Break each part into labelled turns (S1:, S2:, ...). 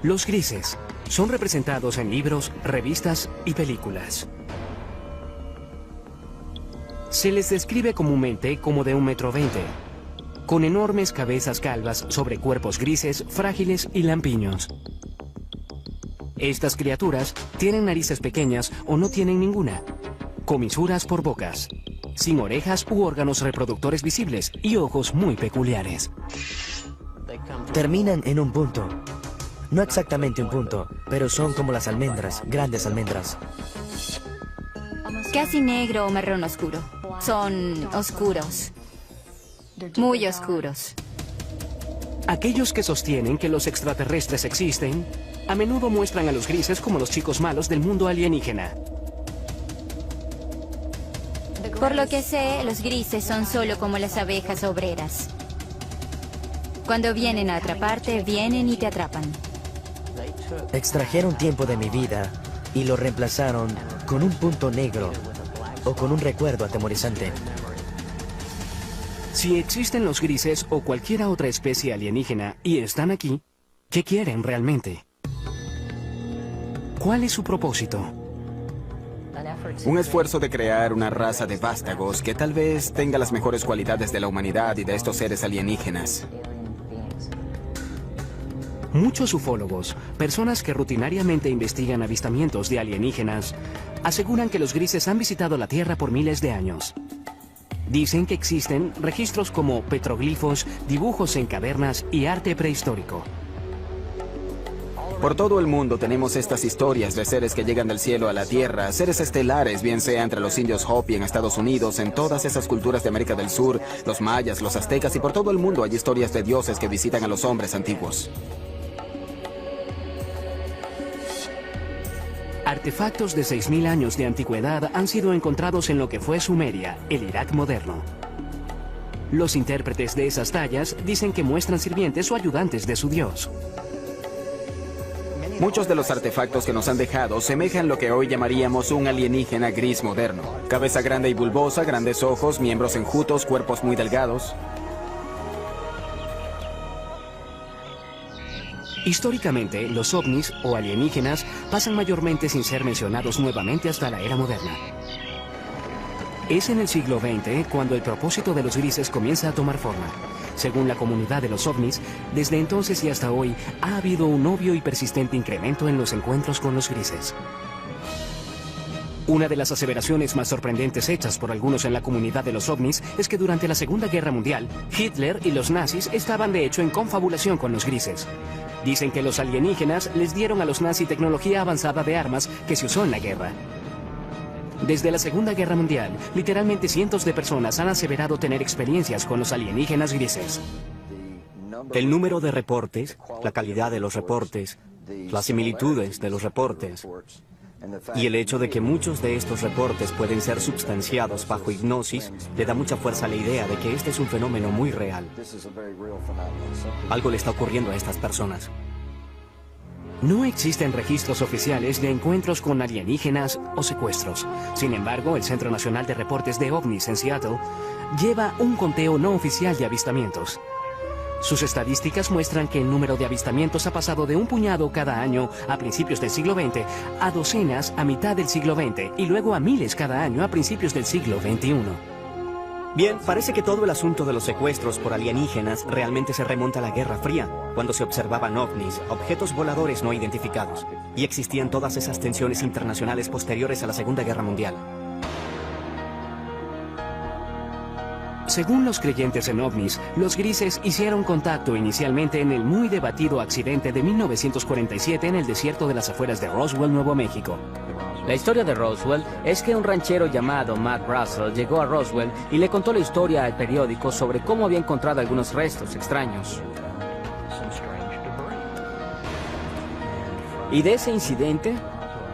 S1: Los grises son representados en libros, revistas y películas. Se les describe comúnmente como de 1,20 m, con enormes cabezas calvas sobre cuerpos grises, frágiles y lampiños. Estas criaturas tienen narices pequeñas o no tienen ninguna, comisuras por bocas, sin orejas u órganos reproductores visibles y ojos muy peculiares.
S2: Terminan en un punto. No exactamente un punto, pero son como las almendras, grandes almendras.
S3: Casi negro o marrón oscuro. Son oscuros. Muy oscuros.
S1: Aquellos que sostienen que los extraterrestres existen, a menudo muestran a los grises como los chicos malos del mundo alienígena.
S3: Por lo que sé, los grises son solo como las abejas obreras. Cuando vienen a atraparte, vienen y te atrapan.
S2: Extrajeron tiempo de mi vida y lo reemplazaron con un punto negro o con un recuerdo atemorizante.
S1: Si existen los grises o cualquier otra especie alienígena y están aquí, ¿qué quieren realmente? ¿Cuál es su propósito?
S4: Un esfuerzo de crear una raza de vástagos que tal vez tenga las mejores cualidades de la humanidad y de estos seres alienígenas.
S1: Muchos ufólogos, personas que rutinariamente investigan avistamientos de alienígenas, aseguran que los grises han visitado la Tierra por miles de años. Dicen que existen registros como petroglifos, dibujos en cavernas y arte prehistórico.
S4: Por todo el mundo tenemos estas historias de seres que llegan del cielo a la Tierra, seres estelares, bien sea entre los indios Hopi en Estados Unidos, en todas esas culturas de América del Sur, los mayas, los aztecas, y por todo el mundo hay historias de dioses que visitan a los hombres antiguos.
S1: Artefactos de 6.000 años de antigüedad han sido encontrados en lo que fue Sumeria, el Irak moderno. Los intérpretes de esas tallas dicen que muestran sirvientes o ayudantes de su dios.
S4: Muchos de los artefactos que nos han dejado semejan lo que hoy llamaríamos un alienígena gris moderno. Cabeza grande y bulbosa, grandes ojos, miembros enjutos, cuerpos muy delgados.
S1: Históricamente, los ovnis o alienígenas pasan mayormente sin ser mencionados nuevamente hasta la era moderna. Es en el siglo XX cuando el propósito de los grises comienza a tomar forma. Según la comunidad de los ovnis, desde entonces y hasta hoy ha habido un obvio y persistente incremento en los encuentros con los grises. Una de las aseveraciones más sorprendentes hechas por algunos en la comunidad de los ovnis es que durante la Segunda Guerra Mundial, Hitler y los nazis estaban de hecho en confabulación con los grises. Dicen que los alienígenas les dieron a los nazis tecnología avanzada de armas que se usó en la guerra. Desde la Segunda Guerra Mundial, literalmente cientos de personas han aseverado tener experiencias con los alienígenas grises.
S5: El número de reportes, la calidad de los reportes, las similitudes de los reportes y el hecho de que muchos de estos reportes pueden ser substanciados bajo hipnosis le da mucha fuerza a la idea de que este es un fenómeno muy real. Algo le está ocurriendo a estas personas.
S1: No existen registros oficiales de encuentros con alienígenas o secuestros. Sin embargo, el Centro Nacional de Reportes de OVNIs en Seattle lleva un conteo no oficial de avistamientos. Sus estadísticas muestran que el número de avistamientos ha pasado de un puñado cada año a principios del siglo XX a docenas a mitad del siglo XX y luego a miles cada año a principios del siglo XXI.
S5: Bien, parece que todo el asunto de los secuestros por alienígenas realmente se remonta a la Guerra Fría, cuando se observaban ovnis, objetos voladores no identificados, y existían todas esas tensiones internacionales posteriores a la Segunda Guerra Mundial.
S1: Según los creyentes en ovnis, los grises hicieron contacto inicialmente en el muy debatido accidente de 1947 en el desierto de las afueras de Roswell, Nuevo México.
S6: La historia de Roswell es que un ranchero llamado Matt Russell llegó a Roswell y le contó la historia al periódico sobre cómo había encontrado algunos restos extraños. Y de ese incidente,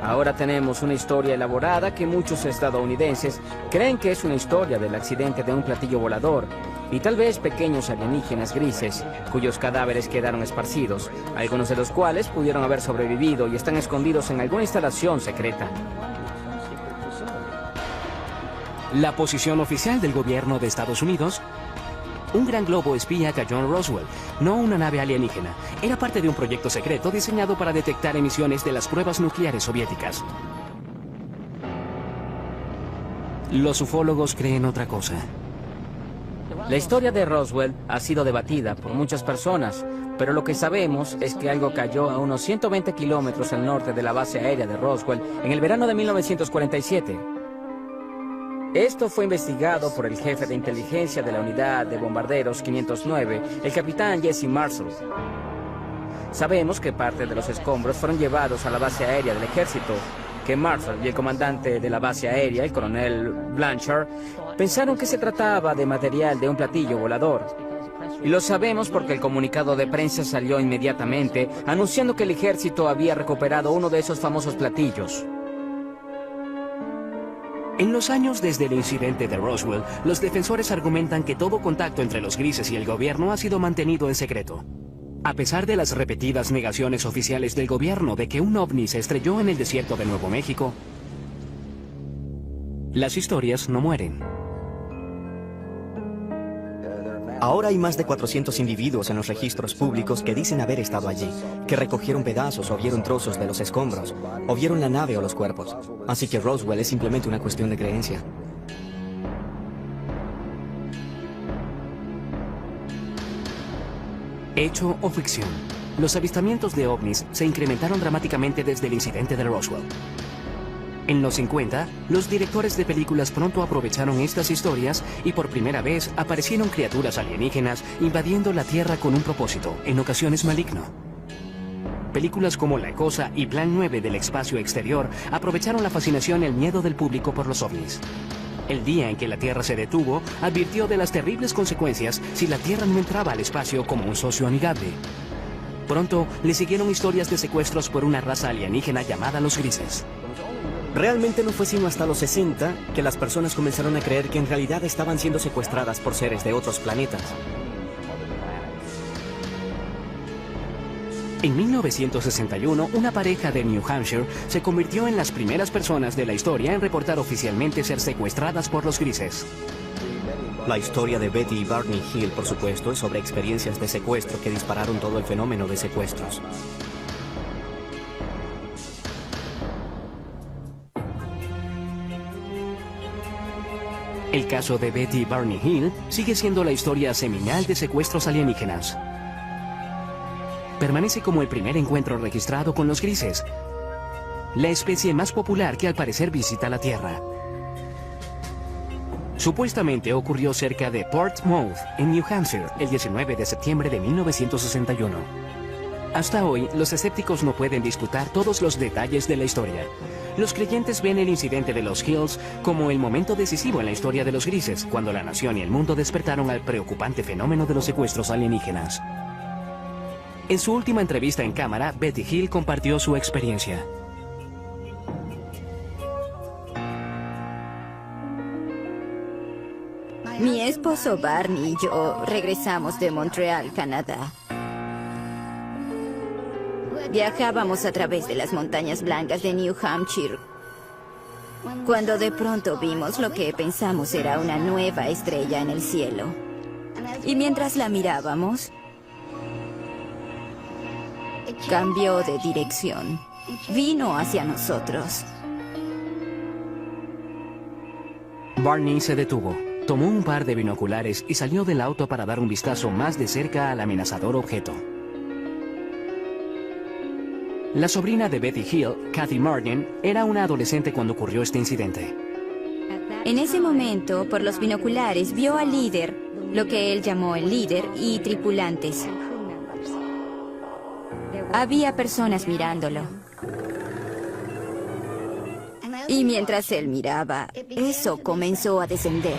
S6: ahora tenemos una historia elaborada que muchos estadounidenses creen que es una historia del accidente de un platillo volador y tal vez pequeños alienígenas grises cuyos cadáveres quedaron esparcidos, algunos de los cuales pudieron haber sobrevivido y están escondidos en alguna instalación secreta.
S1: La posición oficial del gobierno de Estados Unidos: un gran globo espía cayó en Roswell, no una nave alienígena. era parte de un proyecto secreto diseñado para detectar emisiones de las pruebas nucleares soviéticas. Los ufólogos creen otra cosa.
S6: La historia de Roswell ha sido debatida por muchas personas, pero lo que sabemos es que algo cayó a unos 120 kilómetros al norte de la base aérea de Roswell en el verano de 1947. Esto fue investigado por el jefe de inteligencia de la unidad de bombarderos 509, el capitán Jesse Marshall. Sabemos que parte de los escombros fueron llevados a la base aérea del ejército, que Marshall y el comandante de la base aérea, el coronel Blanchard, pensaron que se trataba de material de un platillo volador. Y lo sabemos porque el comunicado de prensa salió inmediatamente anunciando que el ejército había recuperado uno de esos famosos platillos.
S1: En los años desde el incidente de Roswell, los defensores argumentan que todo contacto entre los grises y el gobierno ha sido mantenido en secreto. A pesar de las repetidas negaciones oficiales del gobierno de que un ovni se estrelló en el desierto de Nuevo México, las historias no mueren.
S5: Ahora hay más de 400 individuos en los registros públicos que dicen haber estado allí, que recogieron pedazos o vieron trozos de los escombros, o vieron la nave o los cuerpos. Así que Roswell es simplemente una cuestión de creencia.
S1: Hecho o ficción, los avistamientos de ovnis se incrementaron dramáticamente desde el incidente de Roswell. En los 50, los directores de películas pronto aprovecharon estas historias y por primera vez aparecieron criaturas alienígenas invadiendo la Tierra con un propósito, en ocasiones maligno. Películas como La Cosa y Plan 9 del espacio exterior aprovecharon la fascinación y el miedo del público por los ovnis. El día en que la Tierra se detuvo, advirtió de las terribles consecuencias si la Tierra no entraba al espacio como un socio amigable. Pronto le siguieron historias de secuestros por una raza alienígena llamada los grises.
S5: Realmente no fue sino hasta los 60 que las personas comenzaron a creer que en realidad estaban siendo secuestradas por seres de otros planetas.
S1: En 1961, una pareja de New Hampshire se convirtió en las primeras personas de la historia en reportar oficialmente ser secuestradas por los grises.
S5: La historia de Betty y Barney Hill, por supuesto, es sobre experiencias de secuestro que dispararon todo el fenómeno de secuestros.
S1: El caso de Betty y Barney Hill sigue siendo la historia seminal de secuestros alienígenas. Permanece como el primer encuentro registrado con los grises, la especie más popular que al parecer visita la Tierra. Supuestamente ocurrió cerca de Portsmouth, en New Hampshire, el 19 de septiembre de 1961. Hasta hoy, los escépticos no pueden disputar todos los detalles de la historia. Los creyentes ven el incidente de los Hills como el momento decisivo en la historia de los grises, cuando la nación y el mundo despertaron al preocupante fenómeno de los secuestros alienígenas. En su última entrevista en cámara, Betty Hill compartió su experiencia.
S3: Mi esposo Barney y yo regresamos de Montreal, Canadá. Viajábamos a través de las montañas blancas de New Hampshire, cuando de pronto vimos lo que pensamos era una nueva estrella en el cielo. Y mientras la mirábamos, cambió de dirección. Vino hacia nosotros.
S1: Barney se detuvo, tomó un par de binoculares y salió del auto para dar un vistazo más de cerca al amenazador objeto. La sobrina de Betty Hill, Kathy Martin, era una adolescente cuando ocurrió este incidente.
S3: En ese momento, por los binoculares, vio al líder, lo que él llamó el líder, y tripulantes. Había personas mirándolo. Y mientras él miraba, eso comenzó a descender.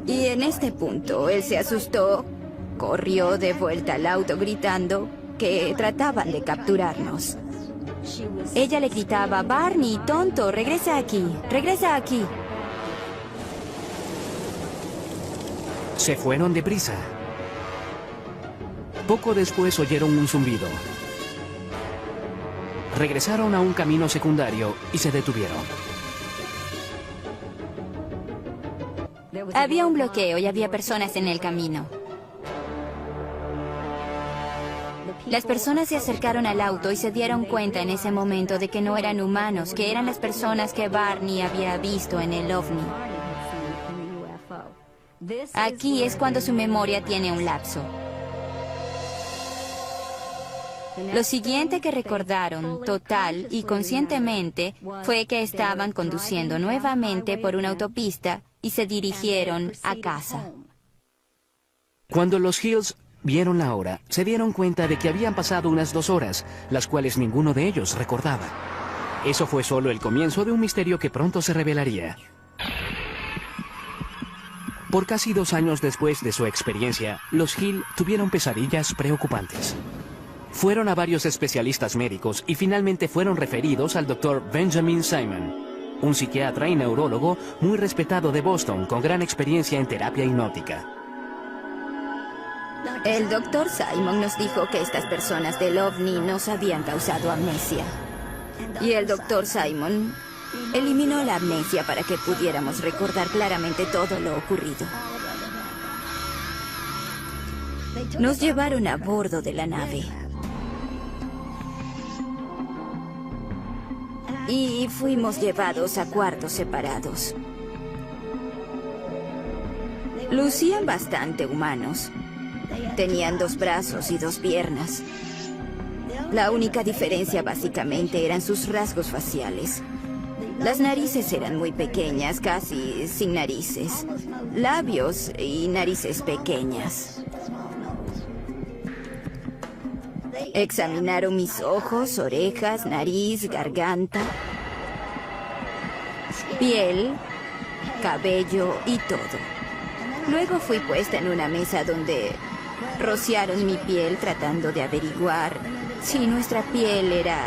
S3: Y en este punto, él se asustó, corrió de vuelta al auto gritando que trataban de capturarnos. Ella le gritaba: Barney, tonto, regresa aquí, regresa aquí.
S1: Se fueron deprisa. Poco después oyeron un zumbido. Regresaron a un camino secundario y se detuvieron.
S3: Había un bloqueo y había personas en el camino. Las personas se acercaron al auto y se dieron cuenta en ese momento de que no eran humanos, que eran las personas que Barney había visto en el ovni. Aquí es cuando su memoria tiene un lapso. Lo siguiente que recordaron, total y conscientemente, fue que estaban conduciendo nuevamente por una autopista y se dirigieron a casa.
S1: Cuando los Hills vieron la hora, se dieron cuenta de que habían pasado unas 2 horas, las cuales ninguno de ellos recordaba. Eso fue solo el comienzo de un misterio que pronto se revelaría. Por casi 2 años después de su experiencia, los Hill tuvieron pesadillas preocupantes. Fueron a varios especialistas médicos y finalmente fueron referidos al Dr. Benjamin Simon, un psiquiatra y neurólogo muy respetado de Boston con gran experiencia en terapia hipnótica.
S3: El Dr. Simon nos dijo que estas personas del ovni nos habían causado amnesia. Y el Dr. Simon eliminó la amnesia para que pudiéramos recordar claramente todo lo ocurrido. Nos llevaron a bordo de la nave. Y fuimos llevados a cuartos separados. Lucían bastante humanos. Tenían 2 brazos y 2 piernas. La única diferencia básicamente eran sus rasgos faciales. Las narices eran muy pequeñas, casi sin narices. Labios y narices pequeñas. Examinaron mis ojos, orejas, nariz, garganta, piel, cabello y todo. Luego fui puesta en una mesa donde rociaron mi piel tratando de averiguar si nuestra piel era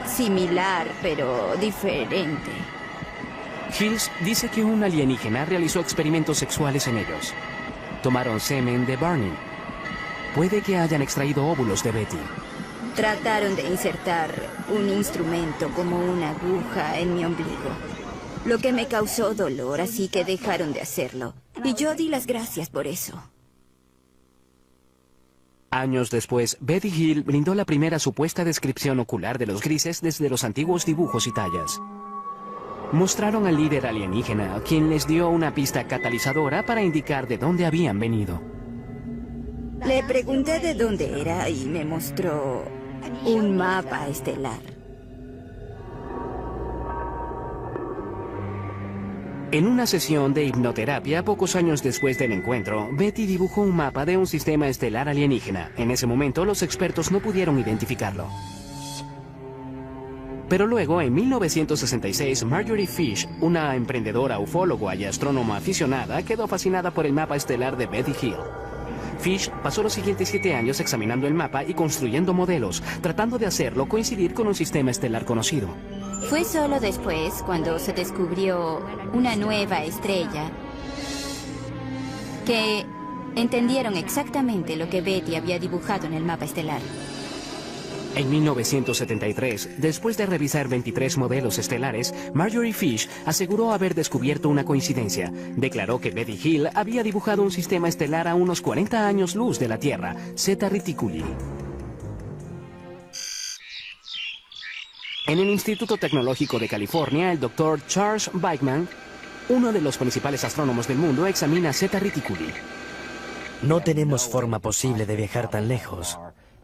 S3: similar pero diferente.
S1: Hills dice que un alienígena realizó experimentos sexuales en ellos. Tomaron semen de Barney. Puede que hayan extraído óvulos de Betty.
S3: Trataron de insertar un instrumento como una aguja en mi ombligo, lo que me causó dolor, así que dejaron de hacerlo. Y yo di las gracias por eso.
S1: Años después, Betty Hill brindó la primera supuesta descripción ocular de los grises desde los antiguos dibujos y tallas. Mostraron al líder alienígena, quien les dio una pista catalizadora para indicar de dónde habían venido.
S3: Le pregunté de dónde era y me mostró un mapa estelar.
S1: En una sesión de hipnoterapia, pocos años después del encuentro, Betty dibujó un mapa de un sistema estelar alienígena. En ese momento, los expertos no pudieron identificarlo. Pero luego, en 1966, Marjorie Fish, una emprendedora ufóloga y astrónoma aficionada, quedó fascinada por el mapa estelar de Betty Hill. Fish pasó los siguientes 7 años examinando el mapa y construyendo modelos, tratando de hacerlo coincidir con un sistema estelar conocido.
S3: Fue solo después, cuando se descubrió una nueva estrella, que entendieron exactamente lo que Betty había dibujado en el mapa estelar.
S1: En 1973, después de revisar 23 modelos estelares, Marjorie Fish aseguró haber descubierto una coincidencia. Declaró que Betty Hill había dibujado un sistema estelar a unos 40 años luz de la Tierra, Zeta Reticuli. En el Instituto Tecnológico de California, el Dr. Charles Bachman, uno de los principales astrónomos del mundo, examina Zeta Reticuli.
S2: No tenemos forma posible de viajar tan lejos.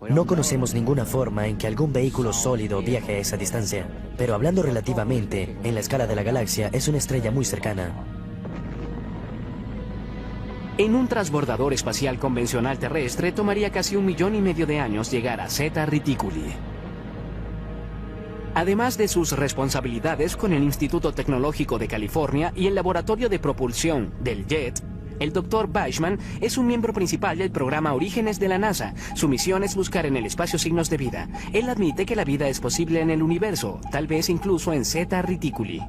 S2: No conocemos ninguna forma en que algún vehículo sólido viaje a esa distancia. Pero hablando relativamente, en la escala de la galaxia, es una estrella muy cercana.
S1: En un transbordador espacial convencional terrestre, tomaría casi 1,5 millones de años llegar a Zeta Reticuli. Además de sus responsabilidades con el Instituto Tecnológico de California y el Laboratorio de Propulsión del JET, el Dr. Bachman es un miembro principal del programa Orígenes de la NASA. Su misión es buscar en el espacio signos de vida. Él admite que la vida es posible en el universo, tal vez incluso en Zeta Reticuli.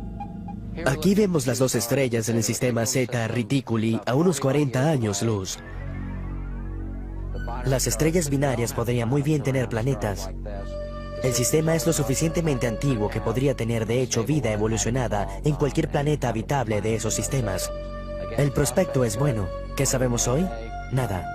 S2: Aquí vemos las 2 estrellas en el sistema Zeta Reticuli a unos 40 años luz. Las estrellas binarias podrían muy bien tener planetas. El sistema es lo suficientemente antiguo que podría tener de hecho vida evolucionada en cualquier planeta habitable de esos sistemas. El prospecto es bueno. ¿Qué sabemos hoy? Nada.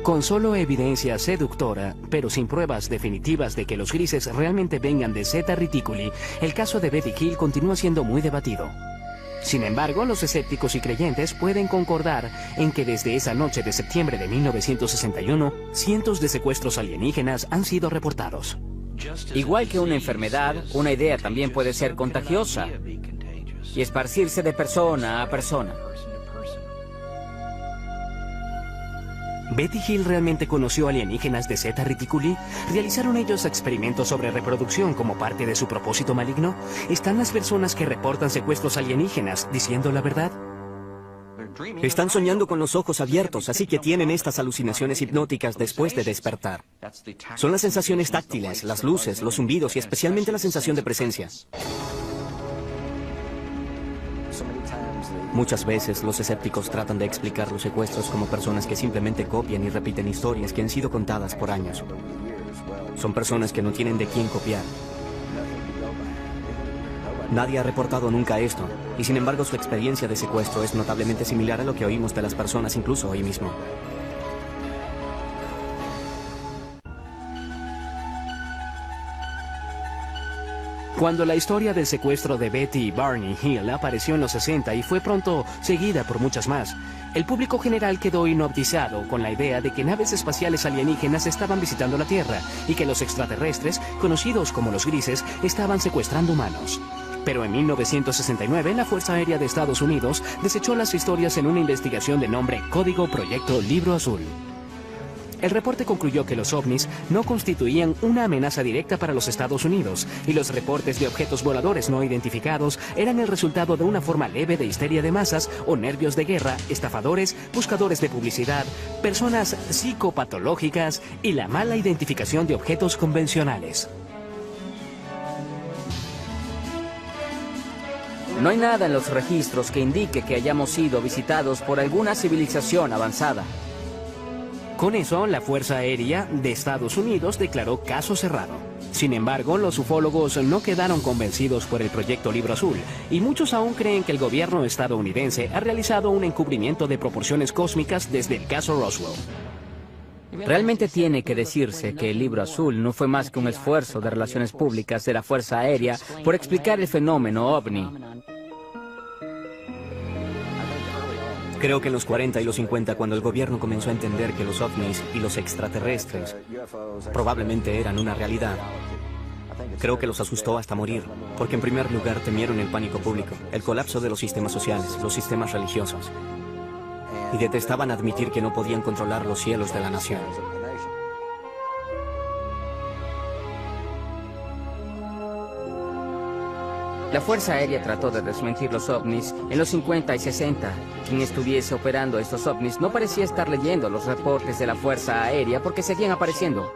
S1: Con solo evidencia seductora, pero sin pruebas definitivas de que los grises realmente vengan de Zeta Reticuli, el caso de Betty Hill continúa siendo muy debatido. Sin embargo, los escépticos y creyentes pueden concordar en que desde esa noche de septiembre de 1961, cientos de secuestros alienígenas han sido reportados.
S6: Igual que una enfermedad, una idea también puede ser contagiosa y esparcirse de persona a persona.
S1: ¿Betty Hill realmente conoció alienígenas de Zeta Reticuli? ¿Realizaron ellos experimentos sobre reproducción como parte de su propósito maligno? ¿Están las personas que reportan secuestros alienígenas diciendo la verdad?
S5: Están soñando con los ojos abiertos, así que tienen estas alucinaciones hipnóticas después de despertar. Son las sensaciones táctiles, las luces, los zumbidos y especialmente la sensación de presencia. Muchas veces los escépticos tratan de explicar los secuestros como personas que simplemente copian y repiten historias que han sido contadas por años. Son personas que no tienen de quién copiar. Nadie ha reportado nunca esto, y sin embargo su experiencia de secuestro es notablemente similar a lo que oímos de las personas incluso hoy mismo.
S1: Cuando la historia del secuestro de Betty y Barney Hill apareció en los 60 y fue pronto seguida por muchas más, el público general quedó hipnotizado con la idea de que naves espaciales alienígenas estaban visitando la Tierra y que los extraterrestres, conocidos como los grises, estaban secuestrando humanos. Pero en 1969, la Fuerza Aérea de Estados Unidos desechó las historias en una investigación de nombre Código Proyecto Libro Azul. El reporte concluyó que los ovnis no constituían una amenaza directa para los Estados Unidos y los reportes de objetos voladores no identificados eran el resultado de una forma leve de histeria de masas o nervios de guerra, estafadores, buscadores de publicidad, personas psicopatológicas y la mala identificación de objetos convencionales.
S6: No hay nada en los registros que indique que hayamos sido visitados por alguna civilización avanzada.
S1: Con eso, la Fuerza Aérea de Estados Unidos declaró caso cerrado. Sin embargo, los ufólogos no quedaron convencidos por el Proyecto Libro Azul, y muchos aún creen que el gobierno estadounidense ha realizado un encubrimiento de proporciones cósmicas desde el caso Roswell.
S6: Realmente tiene que decirse que el Libro Azul no fue más que un esfuerzo de relaciones públicas de la Fuerza Aérea por explicar el fenómeno ovni.
S5: Creo que en los 40 y los 50, cuando el gobierno comenzó a entender que los ovnis y los extraterrestres probablemente eran una realidad, creo que los asustó hasta morir, porque en primer lugar temieron el pánico público, el colapso de los sistemas sociales, los sistemas religiosos, y detestaban admitir que no podían controlar los cielos de la nación.
S6: La Fuerza Aérea trató de desmentir los ovnis en los 50 y 60. Quien estuviese operando estos ovnis no parecía estar leyendo los reportes de la Fuerza Aérea porque seguían apareciendo.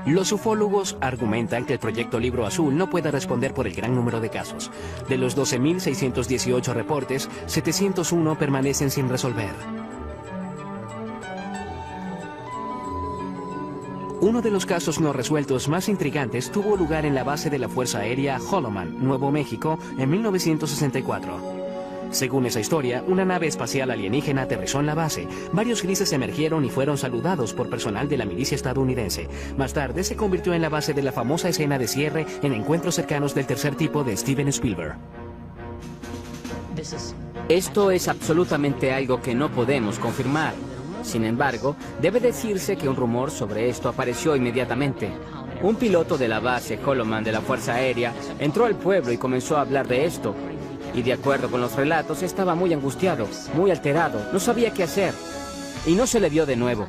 S1: Los ufólogos argumentan que el Proyecto Libro Azul no puede responder por el gran número de casos. De los 12.618 reportes, 701 permanecen sin resolver. Uno de los casos no resueltos más intrigantes tuvo lugar en la base de la Fuerza Aérea Holloman, Nuevo México, en 1964. Según esa historia, una nave espacial alienígena aterrizó en la base. Varios grises emergieron y fueron saludados por personal de la milicia estadounidense. Más tarde se convirtió en la base de la famosa escena de cierre en Encuentros cercanos del tercer tipo de Steven Spielberg.
S6: Esto es absolutamente algo que no podemos confirmar. Sin embargo, debe decirse que un rumor sobre esto apareció inmediatamente. Un piloto de la base Holloman de la Fuerza Aérea entró al pueblo y comenzó a hablar de esto. Y de acuerdo con los relatos, estaba muy angustiado, muy alterado, no sabía qué hacer. Y no se le vio de nuevo.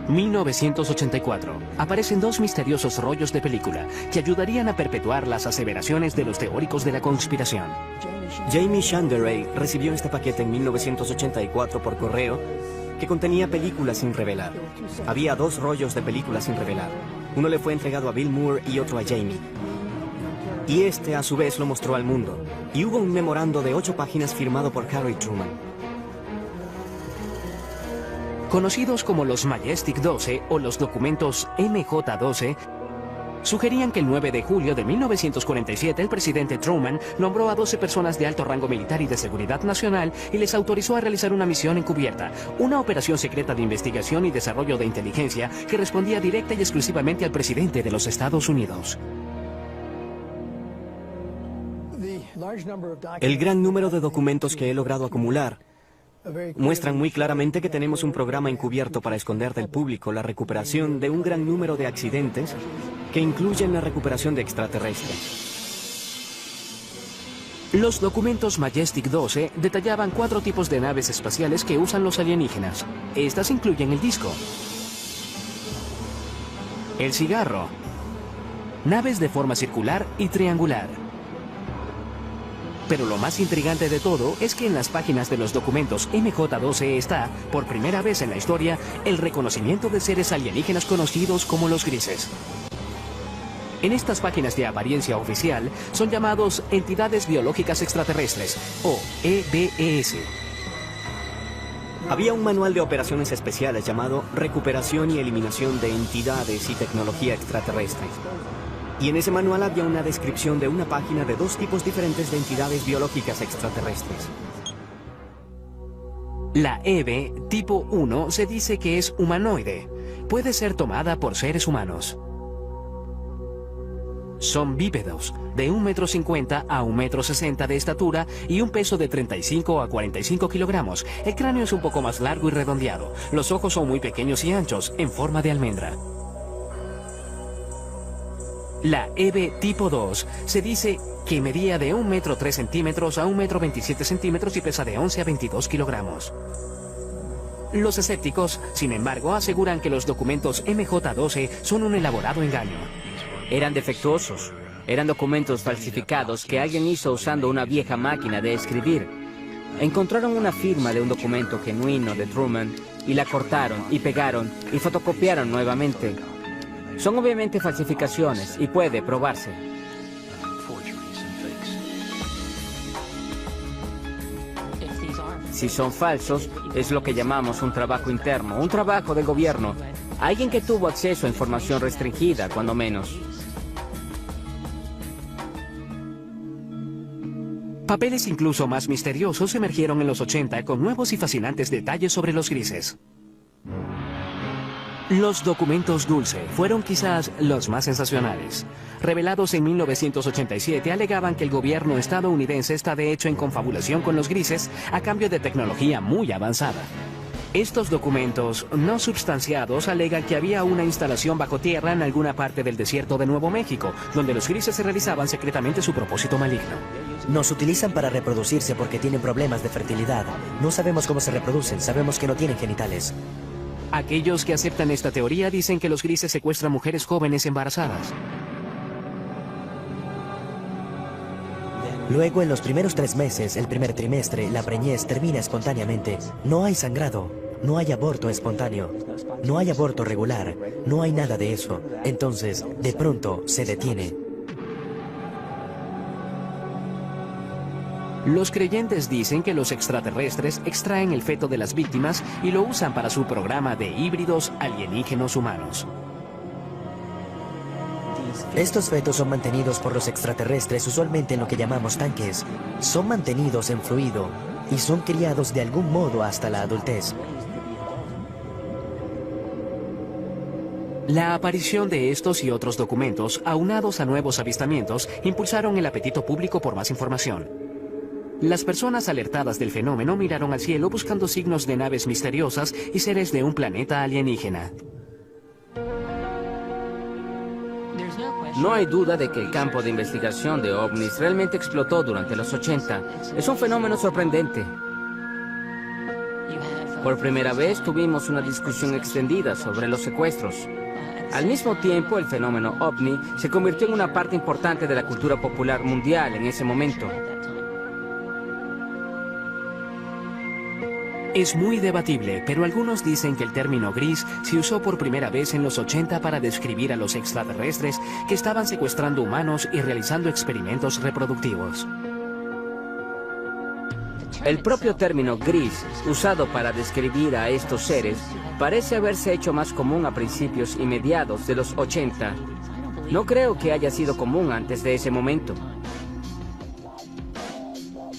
S1: 1984. Aparecen dos misteriosos rollos de película que ayudarían a perpetuar las aseveraciones de los teóricos de la conspiración.
S5: Jamie Shanderay recibió este paquete en 1984 por correo que contenía películas sin revelar. Había dos rollos de películas sin revelar. Uno le fue entregado a Bill Moore y otro a Jamie. Y este a su vez lo mostró al mundo. Y hubo un memorando de 8 páginas firmado por Harry Truman.
S1: Conocidos como los Majestic 12 o los documentos MJ-12, Sugerían que el 9 de julio de 1947 el presidente Truman nombró a 12 personas de alto rango militar y de seguridad nacional y les autorizó a realizar una misión encubierta, una operación secreta de investigación y desarrollo de inteligencia que respondía directa y exclusivamente al presidente de los Estados Unidos.
S5: El gran número de documentos que he logrado acumular muestran muy claramente que tenemos un programa encubierto para esconder del público la recuperación de un gran número de accidentes que incluyen la recuperación de extraterrestres.
S1: Los documentos Majestic 12 detallaban 4 tipos de naves espaciales que usan los alienígenas. Estas incluyen el disco, el cigarro, naves de forma circular y triangular. Pero lo más intrigante de todo es que en las páginas de los documentos MJ-12 está, por primera vez en la historia, el reconocimiento de seres alienígenas conocidos como los grises. En estas páginas de apariencia oficial son llamados entidades biológicas extraterrestres, o EBES.
S5: Había un manual de operaciones especiales llamado Recuperación y Eliminación de Entidades y Tecnología Extraterrestre. Y en ese manual había una descripción de una página de 2 tipos diferentes de entidades biológicas extraterrestres.
S1: La EBE tipo 1 se dice que es humanoide. Puede ser tomada por seres humanos. Son bípedos, de 1,50 m a 1,60 m de estatura y un peso de 35 a 45 kilogramos. El cráneo es un poco más largo y redondeado. Los ojos son muy pequeños y anchos, en forma de almendra. La EBE tipo 2 se dice que medía de 1,03 m a 1,27 m y pesa de 11 a 22 kilogramos. Los escépticos, sin embargo, aseguran que los documentos MJ-12 son un elaborado engaño.
S6: Eran defectuosos. Eran documentos falsificados que alguien hizo usando una vieja máquina de escribir. Encontraron una firma de un documento genuino de Truman y la cortaron y pegaron y fotocopiaron nuevamente. Son obviamente falsificaciones y puede probarse. Si son falsos, es lo que llamamos un trabajo interno, un trabajo del gobierno. Alguien que tuvo acceso a información restringida, cuando menos.
S1: Papeles incluso más misteriosos emergieron en los 80 con nuevos y fascinantes detalles sobre los grises. Los documentos Dulce fueron quizás los más sensacionales. Revelados en 1987, alegaban que el gobierno estadounidense está de hecho en confabulación con los grises a cambio de tecnología muy avanzada. Estos documentos no substanciados alegan que había una instalación bajo tierra en alguna parte del desierto de Nuevo México, donde los grises se realizaban secretamente su propósito maligno.
S2: Nos utilizan para reproducirse porque tienen problemas de fertilidad. No sabemos cómo se reproducen, sabemos que no tienen genitales.
S1: Aquellos que aceptan esta teoría dicen que los grises secuestran mujeres jóvenes embarazadas.
S2: Luego, en los primeros 3 meses, el primer trimestre, la preñez termina espontáneamente. No hay sangrado, no hay aborto espontáneo, no hay aborto regular, no hay nada de eso. Entonces, de pronto, se detiene.
S1: Los creyentes dicen que los extraterrestres extraen el feto de las víctimas y lo usan para su programa de híbridos alienígenos humanos.
S2: Estos fetos son mantenidos por los extraterrestres usualmente en lo que llamamos tanques. Son mantenidos en fluido y son criados de algún modo hasta la adultez.
S1: La aparición de estos y otros documentos, aunados a nuevos avistamientos, impulsaron el apetito público por más información. Las personas alertadas del fenómeno miraron al cielo buscando signos de naves misteriosas y seres de un planeta alienígena.
S6: No hay duda de que el campo de investigación de ovnis realmente explotó durante los 80. Es un fenómeno sorprendente. Por primera vez tuvimos una discusión extendida sobre los secuestros. Al mismo tiempo, el fenómeno ovni se convirtió en una parte importante de la cultura popular mundial en ese momento.
S1: Es muy debatible, pero algunos dicen que el término gris se usó por primera vez en los 80 para describir a los extraterrestres que estaban secuestrando humanos y realizando experimentos reproductivos.
S6: El propio término gris, usado para describir a estos seres, parece haberse hecho más común a principios y mediados de los 80. No creo que haya sido común antes de ese momento.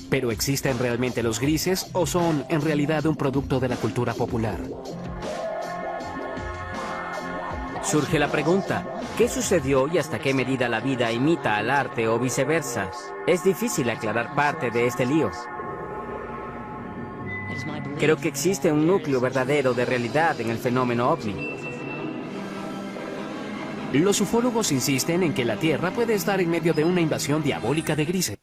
S1: ¿Pero existen realmente los grises o son en realidad un producto de la cultura popular?
S6: Surge la pregunta, ¿qué sucedió y hasta qué medida la vida imita al arte o viceversa? Es difícil aclarar parte de este lío. Creo que existe un núcleo verdadero de realidad en el fenómeno ovni.
S1: Los ufólogos insisten en que la Tierra puede estar en medio de una invasión diabólica de grises.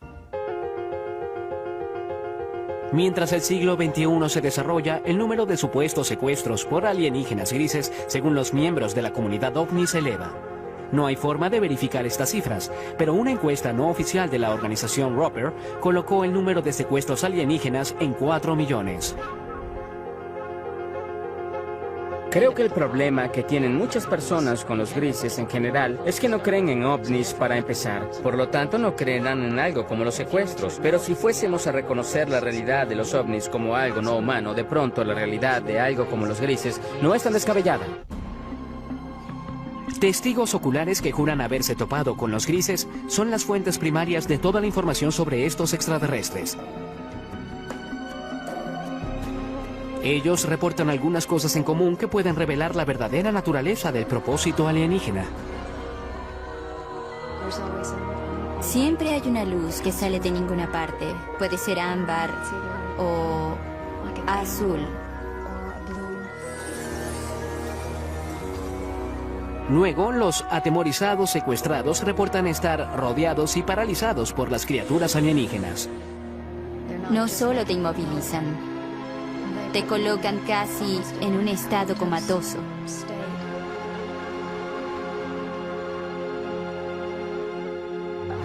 S1: Mientras el siglo XXI se desarrolla, el número de supuestos secuestros por alienígenas grises, según los miembros de la comunidad ovni, se eleva. No hay forma de verificar estas cifras, pero una encuesta no oficial de la organización Roper colocó el número de secuestros alienígenas en 4 millones.
S6: Creo que el problema que tienen muchas personas con los grises en general es que no creen en ovnis para empezar. Por lo tanto, no creerán en algo como los secuestros. Pero si fuésemos a reconocer la realidad de los ovnis como algo no humano, de pronto la realidad de algo como los grises no es tan descabellada.
S1: Testigos oculares que juran haberse topado con los grises son las fuentes primarias de toda la información sobre estos extraterrestres. Ellos reportan algunas cosas en común que pueden revelar la verdadera naturaleza del propósito alienígena.
S3: Siempre hay una luz que sale de ninguna parte. Puede ser ámbar o azul.
S1: Luego, los atemorizados secuestrados reportan estar rodeados y paralizados por las criaturas alienígenas.
S3: No solo te inmovilizan, te colocan casi en un estado comatoso.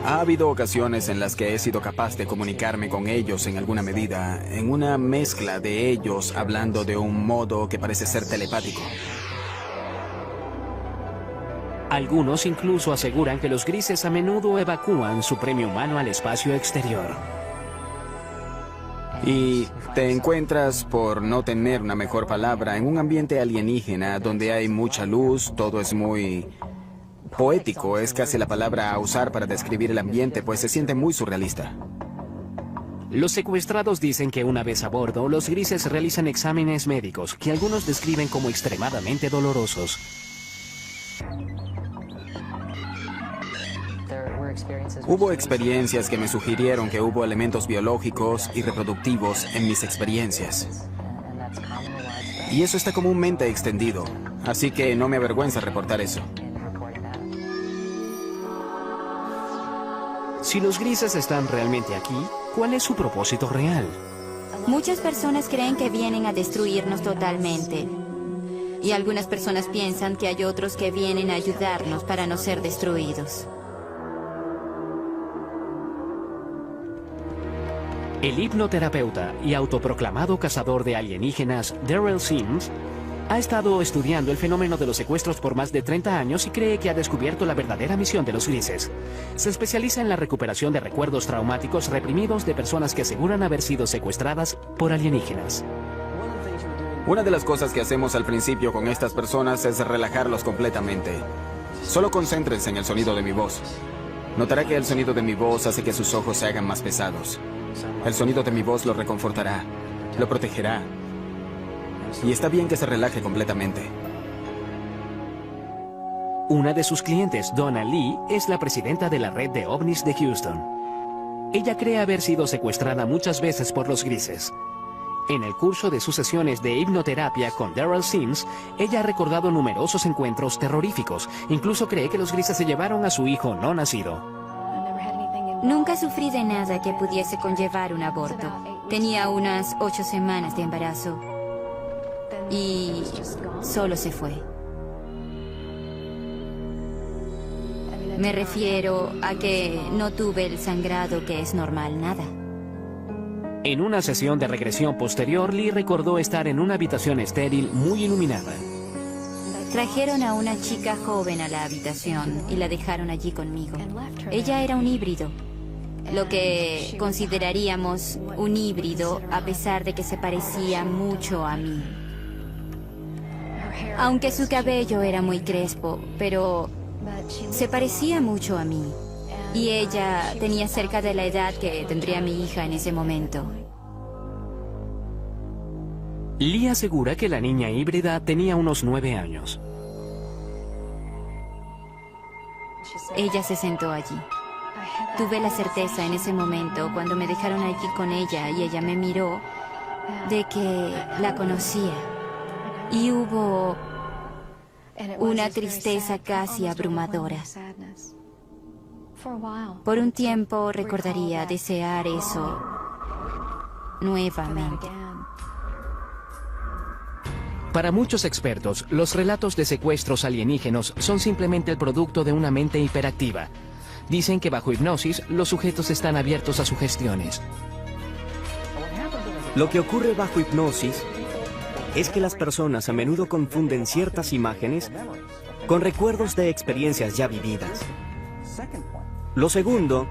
S4: Ha habido ocasiones en las que he sido capaz de comunicarme con ellos en alguna medida, en una mezcla de ellos hablando de un modo que parece ser telepático.
S1: Algunos incluso aseguran que los grises a menudo evacúan su premio humano al espacio exterior.
S4: Y te encuentras, por no tener una mejor palabra, en un ambiente alienígena donde hay mucha luz, todo es muy poético, es casi la palabra a usar para describir el ambiente, pues se siente muy surrealista.
S1: Los secuestrados dicen que una vez a bordo, los grises realizan exámenes médicos que algunos describen como extremadamente dolorosos.
S4: Hubo experiencias que me sugirieron que hubo elementos biológicos y reproductivos en mis experiencias. Y eso está comúnmente extendido, así que no me avergüenza reportar eso.
S1: Si los grises están realmente aquí, ¿cuál es su propósito real?
S3: Muchas personas creen que vienen a destruirnos totalmente. Y algunas personas piensan que hay otros que vienen a ayudarnos para no ser destruidos.
S1: El hipnoterapeuta y autoproclamado cazador de alienígenas, Darrell Sims, ha estado estudiando el fenómeno de los secuestros por más de 30 años y cree que ha descubierto la verdadera misión de los grises. Se especializa en la recuperación de recuerdos traumáticos reprimidos de personas que aseguran haber sido secuestradas por alienígenas.
S4: Una de las cosas que hacemos al principio con estas personas es relajarlos completamente. Solo concéntrense en el sonido de mi voz. Notará que el sonido de mi voz hace que sus ojos se hagan más pesados. El sonido de mi voz lo reconfortará, lo protegerá. Y está bien que se relaje completamente.
S1: Una de sus clientes, Donna Lee, es la presidenta de la red de ovnis de Houston. Ella cree haber sido secuestrada muchas veces por los grises. En el curso de sus sesiones de hipnoterapia con Darrell Sims, ella ha recordado numerosos encuentros terroríficos. Incluso cree que los grises se llevaron a su hijo no nacido.
S3: Nunca sufrí de nada que pudiese conllevar un aborto. Tenía unas 8 semanas de embarazo. Y solo se fue. Me refiero a que no tuve el sangrado que es normal, nada.
S1: En una sesión de regresión posterior, Lee recordó estar en una habitación estéril muy iluminada.
S3: Trajeron a una chica joven a la habitación y la dejaron allí conmigo. Ella era un híbrido, lo que consideraríamos un híbrido a pesar de que se parecía mucho a mí. Aunque su cabello era muy crespo, pero Se parecía mucho a mí. Y ella tenía cerca de la edad que tendría mi hija en ese momento.
S1: Lee asegura que la niña híbrida tenía unos 9 años.
S3: Ella se sentó allí. Tuve la certeza en ese momento, cuando me dejaron allí con ella y ella me miró, de que la conocía. Y hubo una tristeza casi abrumadora. Por un tiempo recordaría desear eso nuevamente.
S1: Para muchos expertos, los relatos de secuestros alienígenos son simplemente el producto de una mente hiperactiva. Dicen que bajo hipnosis, los sujetos están abiertos a sugestiones.
S5: Lo que ocurre bajo hipnosis es que las personas a menudo confunden ciertas imágenes con recuerdos de experiencias ya vividas. Lo segundo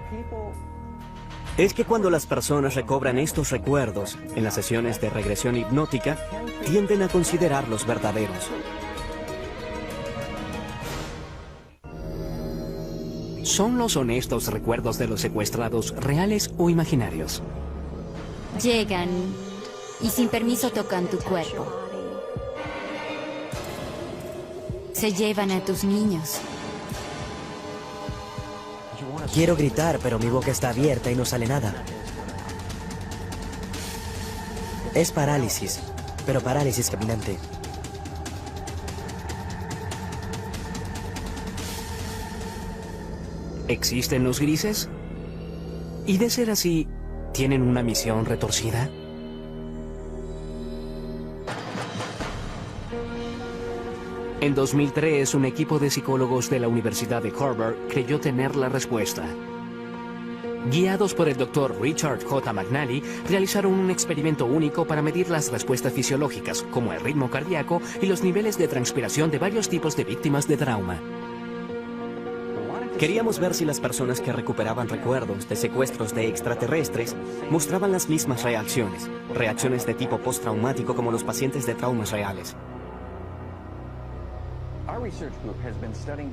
S5: es que cuando las personas recobran estos recuerdos en las sesiones de regresión hipnótica, tienden a considerarlos verdaderos.
S1: ¿Son los honestos recuerdos de los secuestrados reales o imaginarios?
S3: Llegan y sin permiso tocan tu cuerpo. Se llevan a tus niños.
S2: Quiero gritar, pero mi boca está abierta y no sale nada. Es parálisis, pero parálisis caminante.
S1: ¿Existen los grises? Y de ser así, ¿tienen una misión retorcida? En 2003, un equipo de psicólogos de la Universidad de Harvard creyó tener la respuesta. Guiados por el Dr. Richard J. McNally, realizaron un experimento único para medir las respuestas fisiológicas, como el ritmo cardíaco y los niveles de transpiración de varios tipos de víctimas de trauma.
S5: Queríamos ver si las personas que recuperaban recuerdos de secuestros de extraterrestres mostraban las mismas reacciones de tipo postraumático como los pacientes de traumas reales.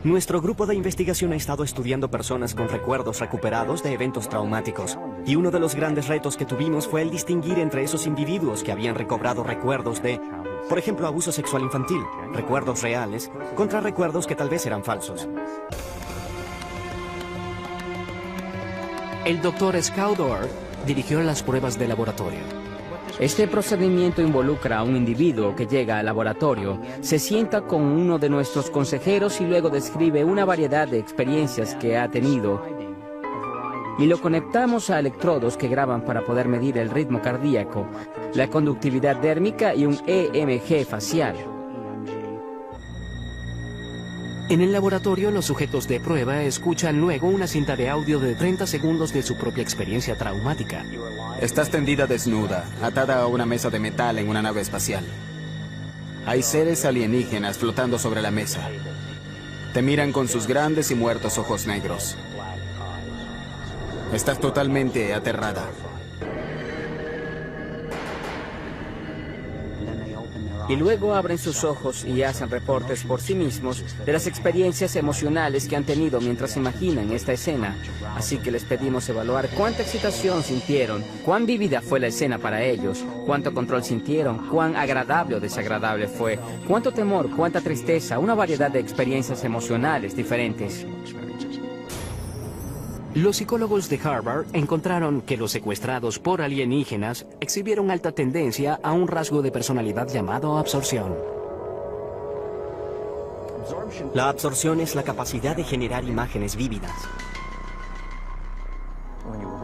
S5: Nuestro grupo de investigación ha estado estudiando personas con recuerdos recuperados de eventos traumáticos, y uno de los grandes retos que tuvimos fue el distinguir entre esos individuos que habían recobrado recuerdos de, por ejemplo, abuso sexual infantil, recuerdos reales, contra recuerdos que tal vez eran falsos.
S1: El Dr. Scaudor dirigió las pruebas de laboratorio.
S6: Este procedimiento involucra a un individuo que llega al laboratorio, se sienta con uno de nuestros consejeros y luego describe una variedad de experiencias que ha tenido. Y lo conectamos a electrodos que graban para poder medir el ritmo cardíaco, la conductividad dérmica y un EMG facial.
S1: En el laboratorio, los sujetos de prueba escuchan luego una cinta de audio de 30 segundos de su propia experiencia traumática.
S4: Estás tendida desnuda, atada a una mesa de metal en una nave espacial. Hay seres alienígenas flotando sobre la mesa. Te miran con sus grandes y muertos ojos negros. Estás totalmente aterrada.
S6: Y luego abren sus ojos y hacen reportes por sí mismos de las experiencias emocionales que han tenido mientras imaginan esta escena. Así que les pedimos evaluar cuánta excitación sintieron, cuán vívida fue la escena para ellos, cuánto control sintieron, cuán agradable o desagradable fue, cuánto temor, cuánta tristeza, una variedad de experiencias emocionales diferentes.
S1: Los psicólogos de Harvard encontraron que los secuestrados por alienígenas exhibieron alta tendencia a un rasgo de personalidad llamado absorción.
S5: La absorción es la capacidad de generar imágenes vívidas.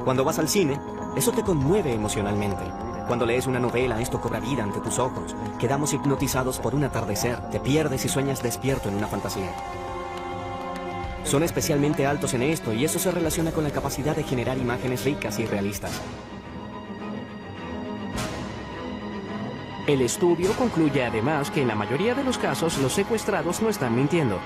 S5: Cuando vas al cine, eso te conmueve emocionalmente. Cuando lees una novela, esto cobra vida ante tus ojos. Quedamos hipnotizados por un atardecer, te pierdes y sueñas despierto en una fantasía. Son especialmente altos en esto y eso se relaciona con la capacidad de generar imágenes ricas y realistas.
S1: El estudio concluye además que en la mayoría de los casos los secuestrados no están mintiendo.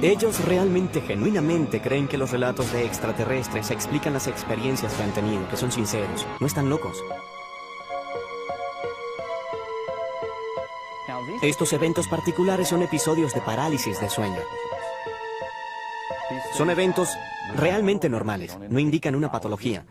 S5: Ellos realmente, genuinamente creen que los relatos de extraterrestres explican las experiencias que han tenido, que son sinceros, no están locos. Estos eventos particulares son episodios de parálisis de sueño. Son eventos realmente normales, no indican una patología,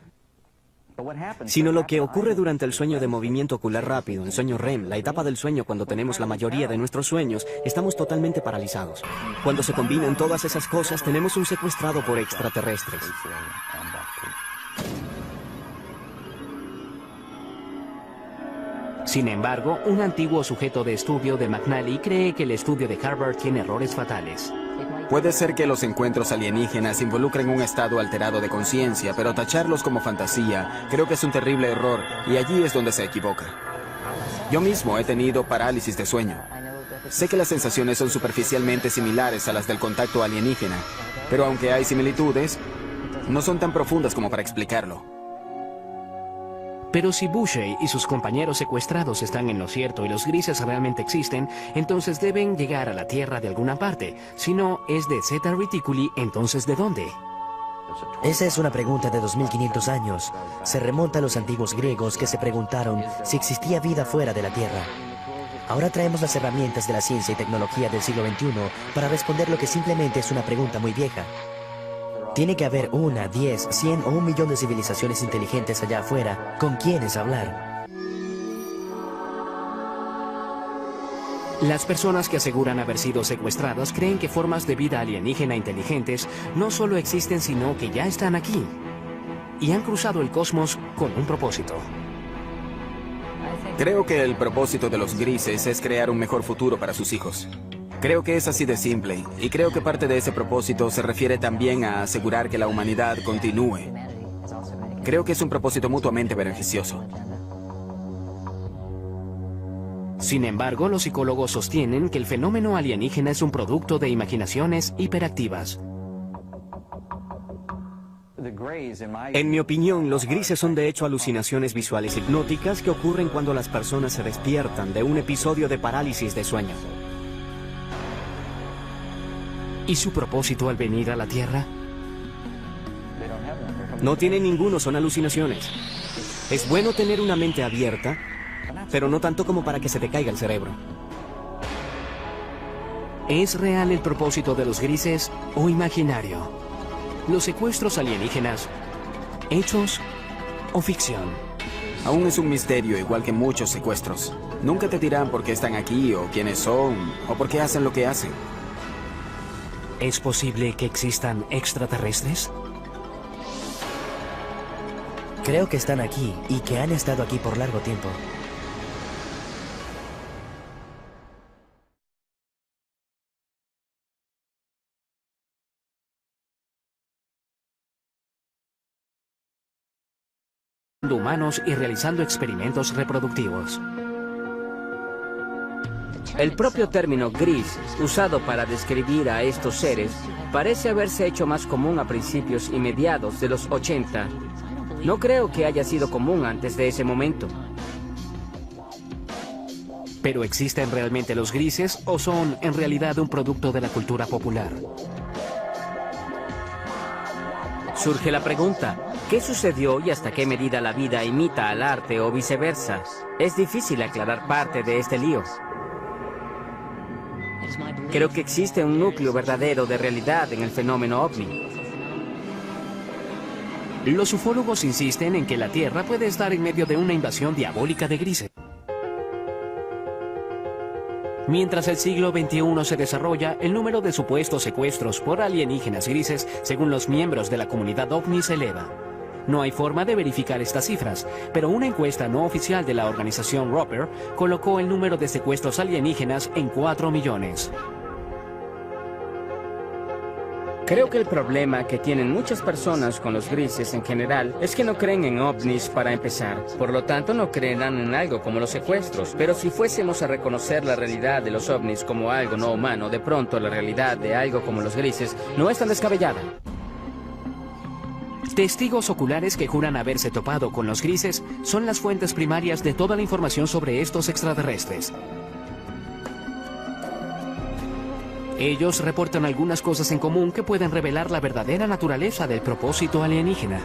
S5: sino lo que ocurre durante el sueño de movimiento ocular rápido, el sueño REM, la etapa del sueño cuando tenemos la mayoría de nuestros sueños, estamos totalmente paralizados. Cuando se combinan todas esas cosas, tenemos un secuestrado por extraterrestres.
S1: Sin embargo, un antiguo sujeto de estudio de McNally cree que el estudio de Harvard tiene errores fatales.
S4: Puede ser que los encuentros alienígenas involucren un estado alterado de conciencia, pero tacharlos como fantasía creo que es un terrible error, y allí es donde se equivoca. Yo mismo he tenido parálisis de sueño. Sé que las sensaciones son superficialmente similares a las del contacto alienígena, pero aunque hay similitudes, no son tan profundas como para explicarlo.
S1: Pero si Boucher y sus compañeros secuestrados están en lo cierto y los grises realmente existen, entonces deben llegar a la Tierra de alguna parte. Si no es de Zeta Reticuli, entonces ¿de dónde?
S2: Esa es una pregunta de 2500 años. Se remonta a los antiguos griegos que se preguntaron si existía vida fuera de la Tierra. Ahora traemos las herramientas de la ciencia y tecnología del siglo XXI para responder lo que simplemente es una pregunta muy vieja. Tiene que haber 1, 10, 100 o 1.000.000 de civilizaciones inteligentes allá afuera con quienes hablar.
S1: Las personas que aseguran haber sido secuestradas creen que formas de vida alienígena inteligentes no solo existen, sino que ya están aquí y han cruzado el cosmos con un propósito.
S4: Creo que el propósito de los grises es crear un mejor futuro para sus hijos. Creo que es así de simple, y creo que parte de ese propósito se refiere también a asegurar que la humanidad continúe. Creo que es un propósito mutuamente beneficioso.
S1: Sin embargo, los psicólogos sostienen que el fenómeno alienígena es un producto de imaginaciones hiperactivas.
S5: En mi opinión, los grises son de hecho alucinaciones visuales hipnóticas que ocurren cuando las personas se despiertan de un episodio de parálisis de sueño.
S1: ¿Y su propósito al venir a la Tierra?
S5: No tienen ninguno, son alucinaciones. Es bueno tener una mente abierta, pero no tanto como para que se te caiga el cerebro.
S1: ¿Es real el propósito de los grises o imaginario? ¿Los secuestros alienígenas, hechos o ficción?
S4: Aún es un misterio, igual que muchos secuestros. Nunca te dirán por qué están aquí, o quiénes son, o por qué hacen lo que hacen.
S1: ¿Es posible que existan extraterrestres?
S2: Creo que están aquí y que han estado aquí por largo tiempo.
S1: Humanos y realizando experimentos reproductivos.
S6: El propio término gris, usado para describir a estos seres, parece haberse hecho más común a principios y mediados de los 80. No creo que haya sido común antes de ese momento.
S1: ¿Pero existen realmente los grises o son en realidad un producto de la cultura popular?
S6: Surge la pregunta, ¿qué sucedió y hasta qué medida la vida imita al arte o viceversa? Es difícil aclarar parte de este lío. Creo que existe un núcleo verdadero de realidad en el fenómeno ovni.
S1: Los ufólogos insisten en que la Tierra puede estar en medio de una invasión diabólica de grises. Mientras el siglo XXI se desarrolla, el número de supuestos secuestros por alienígenas grises, según los miembros de la comunidad ovni, se eleva. No hay forma de verificar estas cifras, pero una encuesta no oficial de la organización Roper colocó el número de secuestros alienígenas en 4 millones.
S6: Creo que el problema que tienen muchas personas con los grises en general es que no creen en ovnis para empezar. Por lo tanto, no creerán en algo como los secuestros. Pero si fuésemos a reconocer la realidad de los ovnis como algo no humano, de pronto la realidad de algo como los grises no es tan descabellada.
S1: Testigos oculares que juran haberse topado con los grises son las fuentes primarias de toda la información sobre estos extraterrestres. Ellos reportan algunas cosas en común que pueden revelar la verdadera naturaleza del propósito alienígena.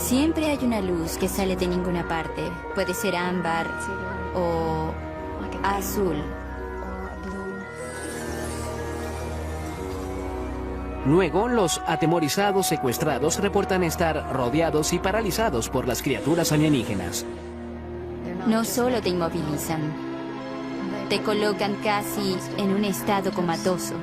S3: Siempre hay una luz que sale de ninguna parte. Puede ser ámbar o azul.
S1: Luego, los atemorizados secuestrados reportan estar rodeados y paralizados por las criaturas alienígenas.
S3: No solo te inmovilizan, te colocan casi en un estado comatoso.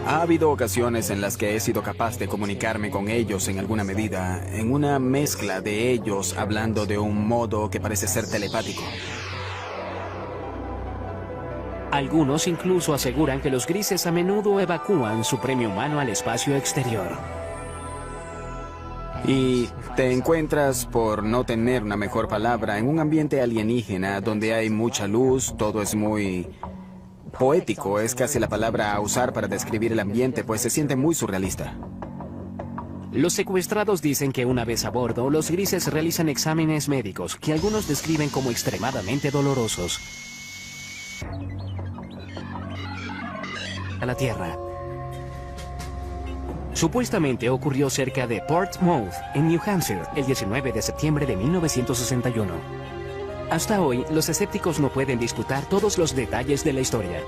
S4: Ha habido ocasiones en las que he sido capaz de comunicarme con ellos en alguna medida, en una mezcla de ellos hablando de un modo que parece ser telepático.
S1: Algunos incluso aseguran que los grises a menudo evacúan su premio humano al espacio exterior.
S4: Y te encuentras, por no tener una mejor palabra, en un ambiente alienígena donde hay mucha luz, todo es muy poético, es casi la palabra a usar para describir el ambiente, pues se siente muy surrealista.
S1: Los secuestrados dicen que una vez a bordo, los grises realizan exámenes médicos que algunos describen como extremadamente dolorosos. A la Tierra. Supuestamente ocurrió cerca de Portsmouth, en New Hampshire, el 19 de septiembre de 1961. Hasta hoy, los escépticos no pueden disputar todos los detalles de la historia.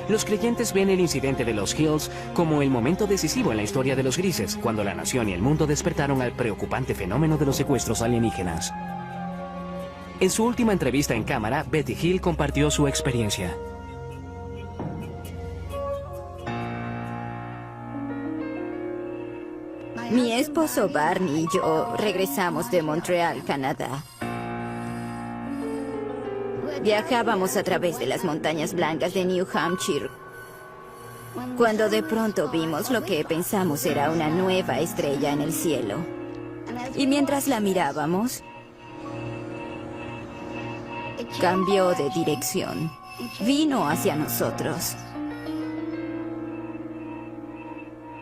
S1: Los creyentes ven el incidente de los Hills como el momento decisivo en la historia de los grises, cuando la nación y el mundo despertaron al preocupante fenómeno de los secuestros alienígenas. En su última entrevista en cámara, Betty Hill compartió su experiencia.
S3: Mi esposo Barney y yo regresamos de Montreal, Canadá. Viajábamos a través de las montañas blancas de New Hampshire, cuando de pronto vimos lo que pensamos era una nueva estrella en el cielo. Y mientras la mirábamos, cambió de dirección. Vino hacia nosotros.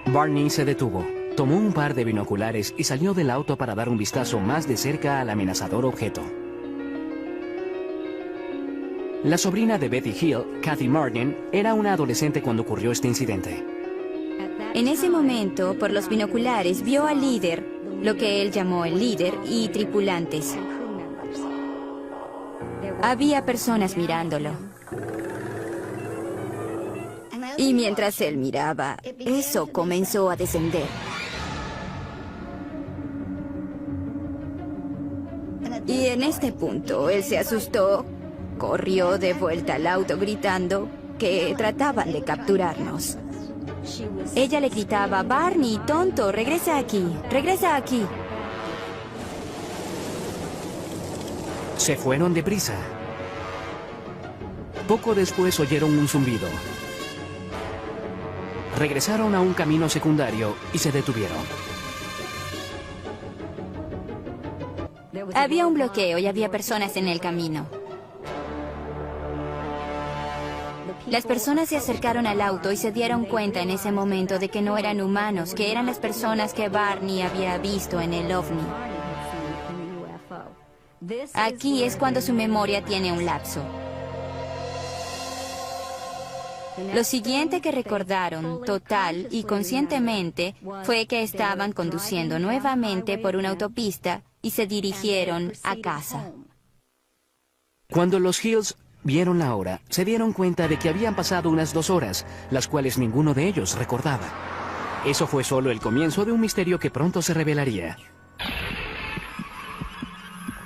S1: Barney se detuvo. Tomó un par de binoculares y salió del auto para dar un vistazo más de cerca al amenazador objeto. La sobrina de Betty Hill, Kathy Martin, era una adolescente cuando ocurrió este incidente.
S3: En ese momento, por los binoculares, vio al líder, lo que él llamó el líder, y tripulantes. Había personas mirándolo. Y mientras él miraba, eso comenzó a descender. Y en este punto, él se asustó, corrió de vuelta al auto gritando que trataban de capturarnos. Ella le gritaba, Barney, tonto, regresa aquí, regresa aquí.
S1: Se fueron deprisa. Poco después oyeron un zumbido. Regresaron a un camino secundario y se detuvieron.
S3: Había un bloqueo y había personas en el camino. Las personas se acercaron al auto y se dieron cuenta en ese momento de que no eran humanos, que eran las personas que Barney había visto en el ovni. Aquí es cuando su memoria tiene un lapso. Lo siguiente que recordaron, total y conscientemente, fue que estaban conduciendo nuevamente por una autopista y se dirigieron a casa.
S1: Cuando los Hills vieron la hora, se dieron cuenta de que habían pasado unas 2 horas, las cuales ninguno de ellos recordaba. Eso fue solo el comienzo de un misterio que pronto se revelaría.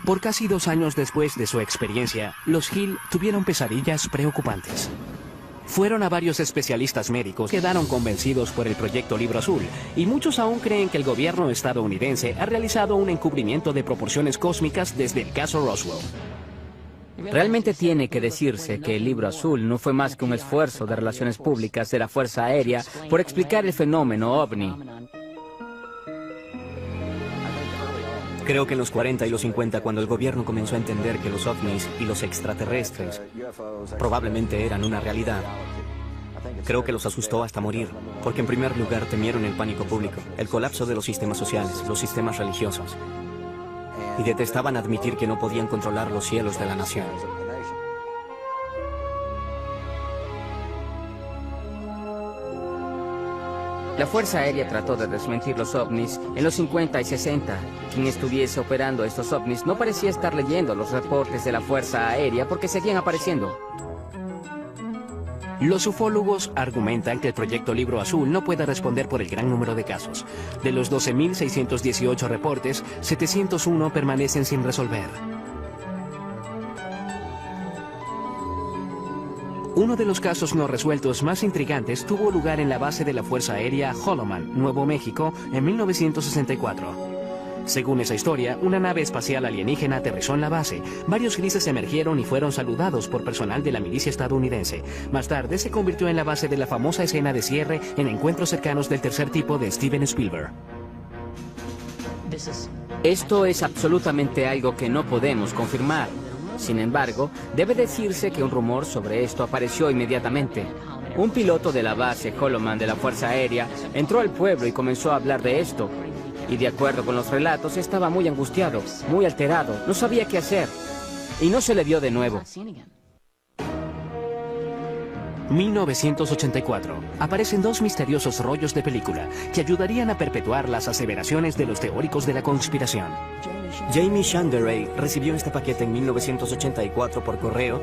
S1: Por casi 2 años después de su experiencia, los Hill tuvieron pesadillas preocupantes. Fueron a varios especialistas médicos que quedaron convencidos por el proyecto Libro Azul, y muchos aún creen que el gobierno estadounidense ha realizado un encubrimiento de proporciones cósmicas desde el caso Roswell.
S6: Realmente tiene que decirse que el Libro Azul no fue más que un esfuerzo de relaciones públicas de la Fuerza Aérea por explicar el fenómeno ovni.
S5: Creo que en los 40 y los 50, cuando el gobierno comenzó a entender que los ovnis y los extraterrestres probablemente eran una realidad, creo que los asustó hasta morir, porque en primer lugar temieron el pánico público, el colapso de los sistemas sociales, los sistemas religiosos, y detestaban admitir que no podían controlar los cielos de la nación.
S6: La Fuerza Aérea trató de desmentir los ovnis en los 50 y 60. Quien estuviese operando estos ovnis no parecía estar leyendo los reportes de la Fuerza Aérea porque seguían apareciendo.
S1: Los ufólogos argumentan que el proyecto Libro Azul no puede responder por el gran número de casos. De los 12.618 reportes, 701 permanecen sin resolver. Uno de los casos no resueltos más intrigantes tuvo lugar en la base de la Fuerza Aérea Holloman, Nuevo México, en 1964. Según esa historia, una nave espacial alienígena aterrizó en la base. Varios grises emergieron y fueron saludados por personal de la milicia estadounidense. Más tarde se convirtió en la base de la famosa escena de cierre en Encuentros cercanos del tercer tipo de Steven Spielberg.
S6: Esto es absolutamente algo que no podemos confirmar. Sin embargo, debe decirse que un rumor sobre esto apareció inmediatamente. Un piloto de la base Holloman de la Fuerza Aérea entró al pueblo y comenzó a hablar de esto. Y de acuerdo con los relatos, estaba muy angustiado, muy alterado, no sabía qué hacer. Y no se le vio de nuevo.
S1: 1984. Aparecen dos misteriosos rollos de película que ayudarían a perpetuar las aseveraciones de los teóricos de la conspiración.
S5: Jamie Shanderay recibió este paquete en 1984 por correo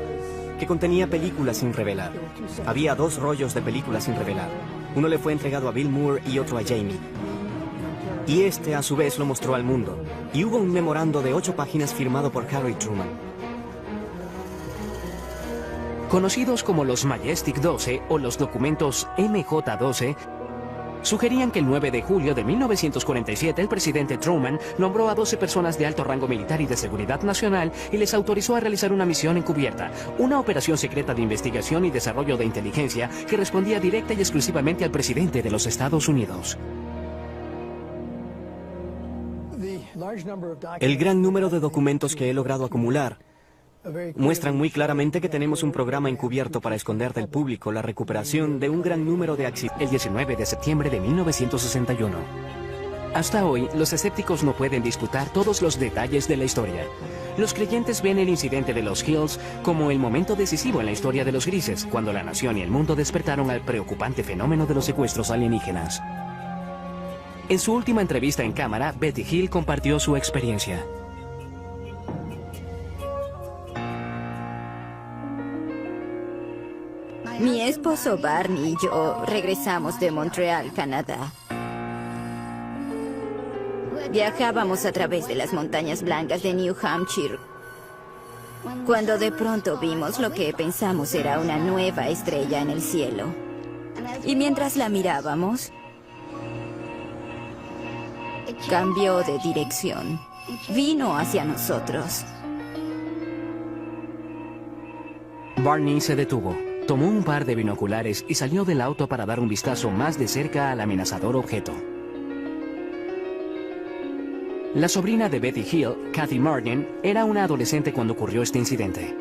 S5: que contenía películas sin revelar. Había dos rollos de películas sin revelar. Uno le fue entregado a Bill Moore y otro a Jamie. Y este a su vez lo mostró al mundo. Y hubo un memorando de 8 páginas firmado por Harry Truman.
S1: Conocidos como los Majestic 12 o los documentos MJ-12, sugerían que el 9 de julio de 1947 el presidente Truman nombró a 12 personas de alto rango militar y de seguridad nacional y les autorizó a realizar una misión encubierta, una operación secreta de investigación y desarrollo de inteligencia que respondía directa y exclusivamente al presidente de los Estados Unidos.
S5: El gran número de documentos que he logrado acumular muestran muy claramente que tenemos un programa encubierto para esconder del público la recuperación de un gran número de accidentes.
S1: El 19 de septiembre de 1961. Hasta hoy, los escépticos no pueden disputar todos los detalles de la historia. Los creyentes ven el incidente de los Hills como el momento decisivo en la historia de los grises, cuando la nación y el mundo despertaron al preocupante fenómeno de los secuestros alienígenas. En su última entrevista en cámara, Betty Hill compartió su experiencia.
S3: Mi esposo Barney y yo regresamos de Montreal, Canadá. Viajábamos a través de las montañas blancas de New Hampshire, cuando de pronto vimos lo que pensamos era una nueva estrella en el cielo. Y mientras la mirábamos, cambió de dirección. Vino hacia nosotros.
S1: Barney se detuvo, tomó un par de binoculares y salió del auto para dar un vistazo más de cerca al amenazador objeto. La sobrina de Betty Hill, Kathy Martin, era una adolescente cuando ocurrió este incidente.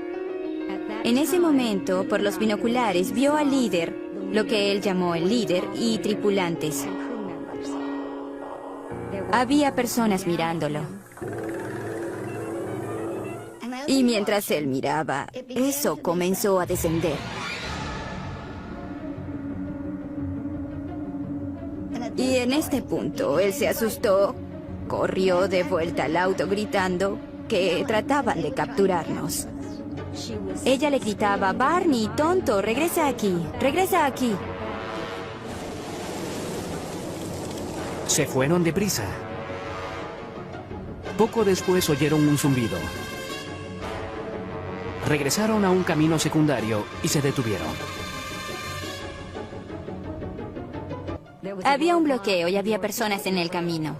S3: En ese momento, por los binoculares, vio al líder, lo que él llamó el líder, y tripulantes. Había personas mirándolo. Y mientras él miraba, eso comenzó a descender. Y en este punto, él se asustó, corrió de vuelta al auto gritando que trataban de capturarnos. Ella le gritaba: Barney, tonto, regresa aquí, regresa aquí.
S1: Se fueron deprisa. Poco después oyeron un zumbido. Regresaron a un camino secundario y se detuvieron.
S3: Había un bloqueo y había personas en el camino.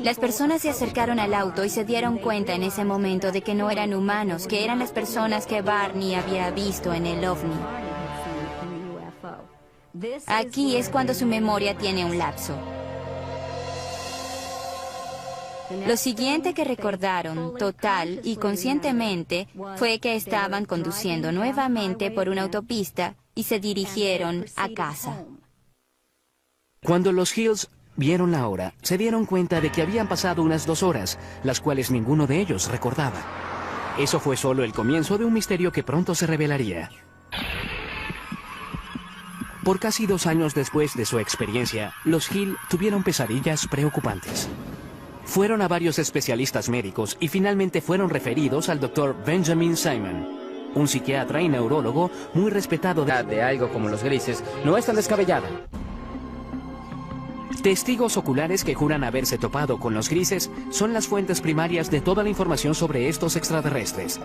S3: Las personas se acercaron al auto y se dieron cuenta en ese momento de que no eran humanos, que eran las personas que Barney había visto en el ovni. Aquí es cuando su memoria tiene un lapso. Lo siguiente que recordaron, total y conscientemente, fue que estaban conduciendo nuevamente por una autopista y se dirigieron a casa.
S1: Cuando los Hills vieron la hora, se dieron cuenta de que habían pasado unas 2 horas, las cuales ninguno de ellos recordaba. Eso fue solo el comienzo de un misterio que pronto se revelaría. Por casi 2 años después de su experiencia, los Hill tuvieron pesadillas preocupantes. Fueron a varios especialistas médicos y finalmente fueron referidos al Dr. Benjamin Simon, un psiquiatra y neurólogo muy respetado
S6: De algo como los grises no es tan descabellada.
S1: Testigos oculares que juran haberse topado con los grises son las fuentes primarias de toda la información sobre estos extraterrestres.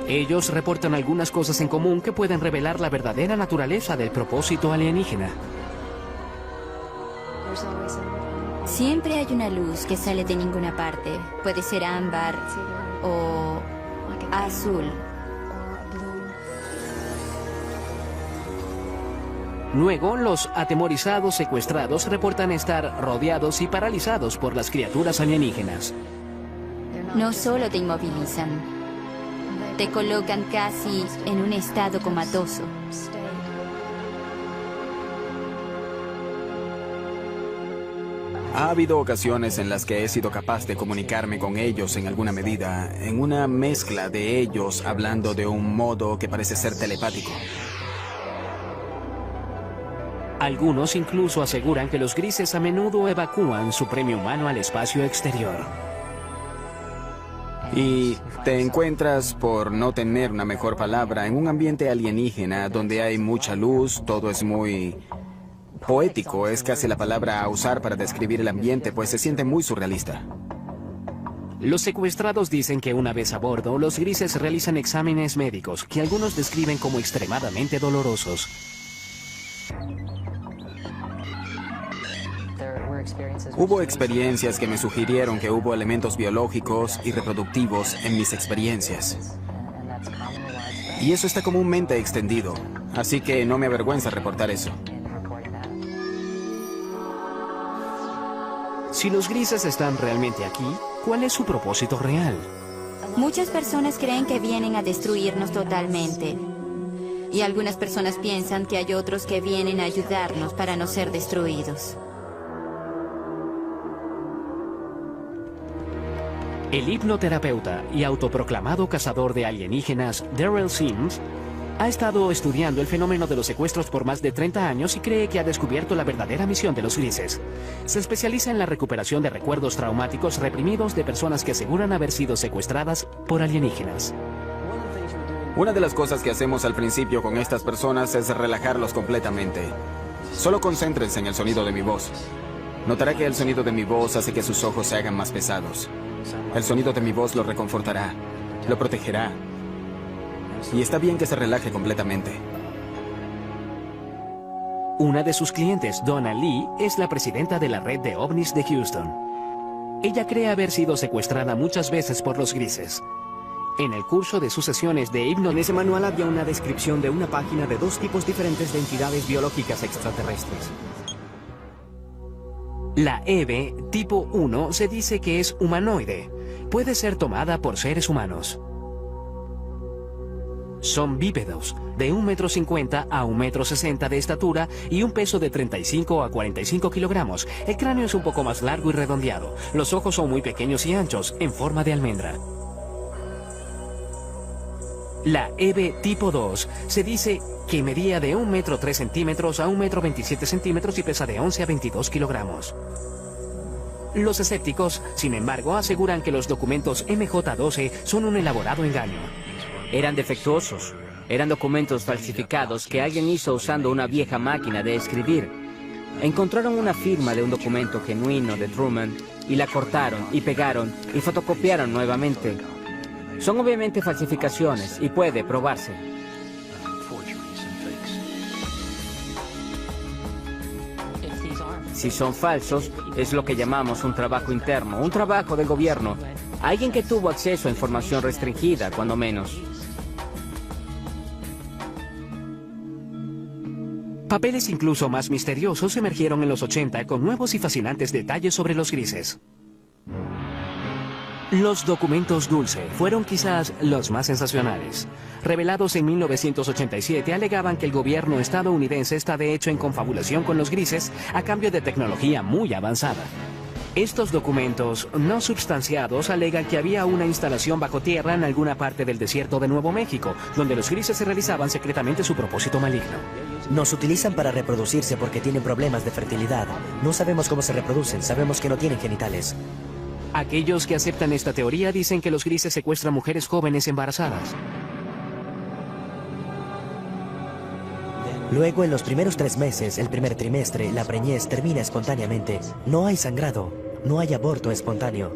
S1: Ellos reportan algunas cosas en común que pueden revelar la verdadera naturaleza del propósito alienígena.
S3: Siempre hay una luz que sale de ninguna parte. Puede ser ámbar o azul.
S1: Luego, los atemorizados secuestrados reportan estar rodeados y paralizados por las criaturas alienígenas.
S3: No solo te inmovilizan, te colocan casi en un estado comatoso.
S4: Ha habido ocasiones en las que he sido capaz de comunicarme con ellos en alguna medida, en una mezcla de ellos hablando de un modo que parece ser telepático.
S1: Algunos incluso aseguran que los grises a menudo evacúan su premio humano al espacio exterior.
S4: Y te encuentras, por no tener una mejor palabra, en un ambiente alienígena donde hay mucha luz, todo es muy poético, es casi la palabra a usar para describir el ambiente, pues se siente muy surrealista.
S1: Los secuestrados dicen que una vez a bordo, los grises realizan exámenes médicos que algunos describen como extremadamente dolorosos.
S4: Hubo experiencias que me sugirieron que hubo elementos biológicos y reproductivos en mis experiencias. Y eso está comúnmente extendido, así que no me avergüenza reportar eso.
S1: Si los grises están realmente aquí, ¿cuál es su propósito real?
S3: Muchas personas creen que vienen a destruirnos totalmente. Y algunas personas piensan que hay otros que vienen a ayudarnos para no ser destruidos.
S1: El hipnoterapeuta y autoproclamado cazador de alienígenas, Darrell Sims, ha estado estudiando el fenómeno de los secuestros por más de 30 años y cree que ha descubierto la verdadera misión de los grises. Se especializa en la recuperación de recuerdos traumáticos reprimidos de personas que aseguran haber sido secuestradas por alienígenas.
S4: Una de las cosas que hacemos al principio con estas personas es relajarlos completamente. Solo concéntrense en el sonido de mi voz. Notará que el sonido de mi voz hace que sus ojos se hagan más pesados. El sonido de mi voz lo reconfortará, lo protegerá. Y está bien que se relaje completamente.
S1: Una de sus clientes, Donna Lee, es la presidenta de la red de ovnis de Houston. Ella cree haber sido secuestrada muchas veces por los grises. En el curso de sus sesiones de
S5: En ese manual había una descripción de una página de 2 tipos diferentes de entidades biológicas extraterrestres.
S1: La EVE tipo 1 se dice que es humanoide. Puede ser tomada por seres humanos. Son bípedos, de 1,50 m a 1,60 m de estatura y un peso de 35 a 45 kilogramos. El cráneo es un poco más largo y redondeado. Los ojos son muy pequeños y anchos, en forma de almendra. La EVE tipo 2 se dice que medía de 1,3 m a 1,27 m y pesa de 11 a 22 kilogramos. Los escépticos, sin embargo, aseguran que los documentos MJ-12 son un elaborado engaño.
S6: Eran defectuosos. Eran documentos falsificados que alguien hizo usando una vieja máquina de escribir. Encontraron una firma de un documento genuino de Truman y la cortaron y pegaron y fotocopiaron nuevamente. Son obviamente falsificaciones y puede probarse. Si son falsos, es lo que llamamos un trabajo interno, un trabajo del gobierno. Alguien que tuvo acceso a información restringida, cuando menos.
S1: Papeles incluso más misteriosos emergieron en los 80 con nuevos y fascinantes detalles sobre los grises. Los documentos Dulce fueron quizás los más sensacionales. Revelados en 1987, alegaban que el gobierno estadounidense está de hecho en confabulación con los grises a cambio de tecnología muy avanzada. Estos documentos no substanciados alegan que había una instalación bajo tierra en alguna parte del desierto de Nuevo México, donde los grises se realizaban secretamente su propósito maligno.
S2: Nos utilizan para reproducirse porque tienen problemas de fertilidad. No sabemos cómo se reproducen, sabemos que no tienen genitales.
S1: Aquellos que aceptan esta teoría dicen que los grises secuestran mujeres jóvenes embarazadas.
S2: Luego, en los primeros 3 meses, el primer trimestre, la preñez termina espontáneamente. No hay sangrado, no hay aborto espontáneo,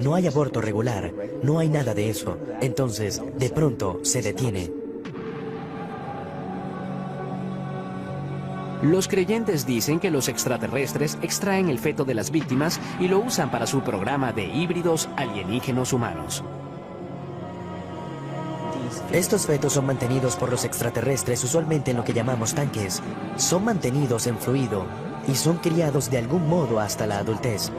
S2: no hay aborto regular, no hay nada de eso. Entonces, de pronto, se detiene.
S1: Los creyentes dicen que los extraterrestres extraen el feto de las víctimas y lo usan para su programa de híbridos alienígenos humanos.
S2: Estos fetos son mantenidos por los extraterrestres usualmente en lo que llamamos tanques. Son mantenidos en fluido y son criados de algún modo hasta la adultez.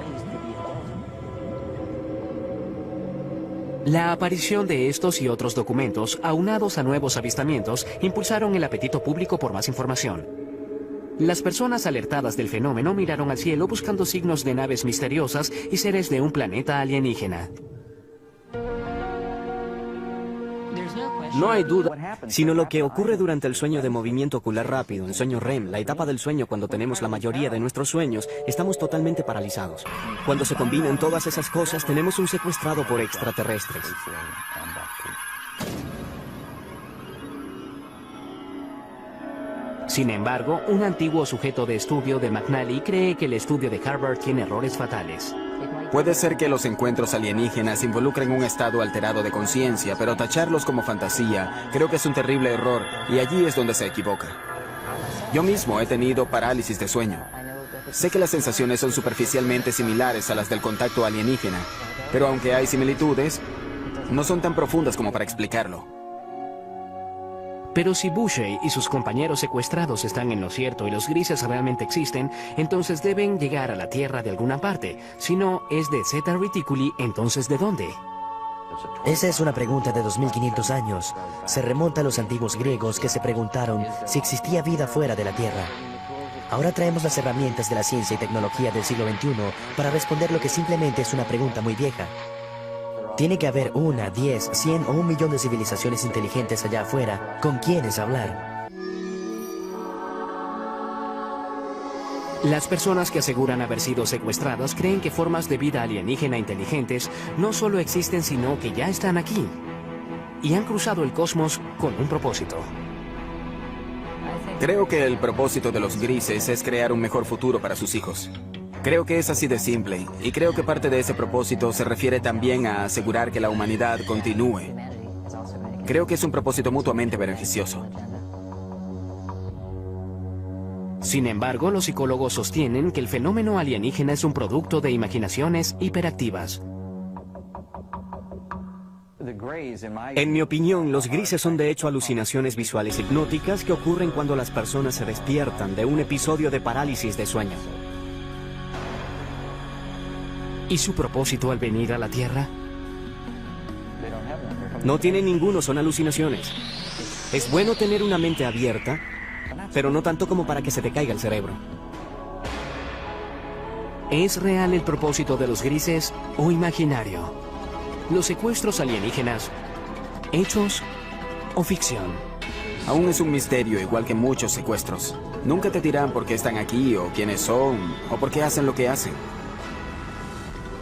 S1: La aparición de estos y otros documentos, aunados a nuevos avistamientos, impulsaron el apetito público por más información. Las personas alertadas del fenómeno miraron al cielo buscando signos de naves misteriosas y seres de un planeta alienígena.
S5: No hay duda, sino lo que ocurre durante el sueño de movimiento ocular rápido, el sueño REM, la etapa del sueño cuando tenemos la mayoría de nuestros sueños, estamos totalmente paralizados. Cuando se combinan todas esas cosas, tenemos un secuestrado por extraterrestres.
S1: Sin embargo, un antiguo sujeto de estudio de McNally cree que el estudio de Harvard tiene errores fatales.
S4: Puede ser que los encuentros alienígenas involucren un estado alterado de conciencia, pero tacharlos como fantasía creo que es un terrible error, y allí es donde se equivoca. Yo mismo he tenido parálisis de sueño. Sé que las sensaciones son superficialmente similares a las del contacto alienígena, pero aunque hay similitudes, no son tan profundas como para explicarlo.
S1: Pero si Boucher y sus compañeros secuestrados están en lo cierto y los grises realmente existen, entonces deben llegar a la Tierra de alguna parte. Si no es de Zeta Reticuli, entonces ¿de dónde?
S2: Esa es una pregunta de 2500 años. Se remonta a los antiguos griegos que se preguntaron si existía vida fuera de la Tierra. Ahora traemos las herramientas de la ciencia y tecnología del siglo XXI para responder lo que simplemente es una pregunta muy vieja. Tiene que haber 1, 10, 100 o 1.000.000 de civilizaciones inteligentes allá afuera con quienes hablar.
S1: Las personas que aseguran haber sido secuestradas creen que formas de vida alienígena inteligentes no solo existen, sino que ya están aquí. Y han cruzado el cosmos con un propósito.
S4: Creo que el propósito de los grises es crear un mejor futuro para sus hijos. Creo que es así de simple, y creo que parte de ese propósito se refiere también a asegurar que la humanidad continúe. Creo que es un propósito mutuamente beneficioso.
S1: Sin embargo, los psicólogos sostienen que el fenómeno alienígena es un producto de imaginaciones hiperactivas.
S5: En mi opinión, los grises son de hecho alucinaciones visuales hipnóticas que ocurren cuando las personas se despiertan de un episodio de parálisis de sueño.
S1: ¿Y su propósito al venir a la Tierra?
S5: No tienen ninguno, son alucinaciones. Es bueno tener una mente abierta, pero no tanto como para que se te caiga el cerebro.
S1: ¿Es real el propósito de los grises o imaginario? ¿Los secuestros alienígenas, hechos o ficción?
S4: Aún es un misterio, igual que muchos secuestros. Nunca te dirán por qué están aquí, o quiénes son, o por qué hacen lo que hacen.